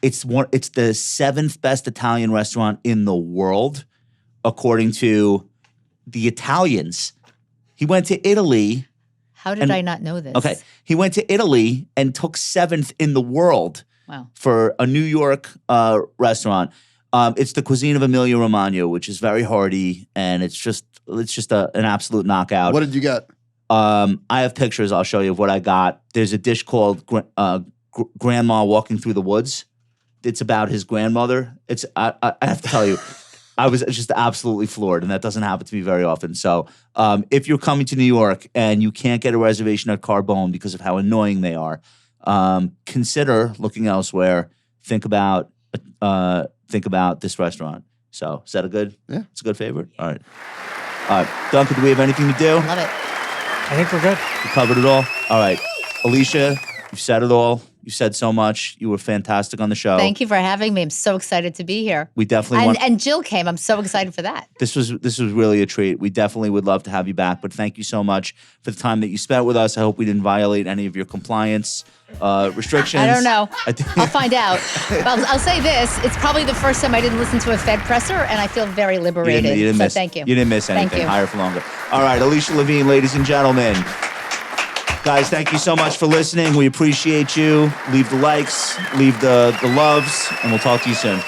D: It's the 7th best Italian restaurant in the world, according to the Italians. He went to Italy.
B: How did I not know this?
D: Okay. He went to Italy and took 7th in the world for a New York restaurant. It's the cuisine of Emilia Romagna, which is very hearty, and it's just an absolute knockout.
A: What did you get?
D: I have pictures. I'll show you of what I got. There's a dish called Grandma Walking Through the Woods. It's about his grandmother. I have to tell you, I was just absolutely floored, and that doesn't happen to me very often. So if you're coming to New York and you can't get a reservation at Carbone because of how annoying they are, consider looking elsewhere. Think about this restaurant. So is that a good?
A: Yeah,
D: it's a good favorite. All right. Duncan, do we have anything to do?
B: Love it.
G: I think we're good.
D: We covered it all. All right, Alicia, you've said it all. You said so much. You were fantastic on the show.
B: Thank you for having me. I'm so excited to be here.
D: We definitely
B: and Jill came. I'm so excited for that.
D: This was really a treat. We definitely would love to have you back. But thank you so much for the time that you spent with us. I hope we didn't violate any of your compliance restrictions.
B: I don't know. I'll find out. I'll say this: it's probably the first time I didn't listen to a Fed presser, and I feel very liberated.
D: You didn't miss.
B: Thank you.
D: You didn't miss anything.
B: Thank you.
D: Higher for longer. All right, Alicia Levine, ladies and gentlemen. Guys, thank you so much for listening. We appreciate you. Leave the likes, leave the loves, and we'll talk to you soon.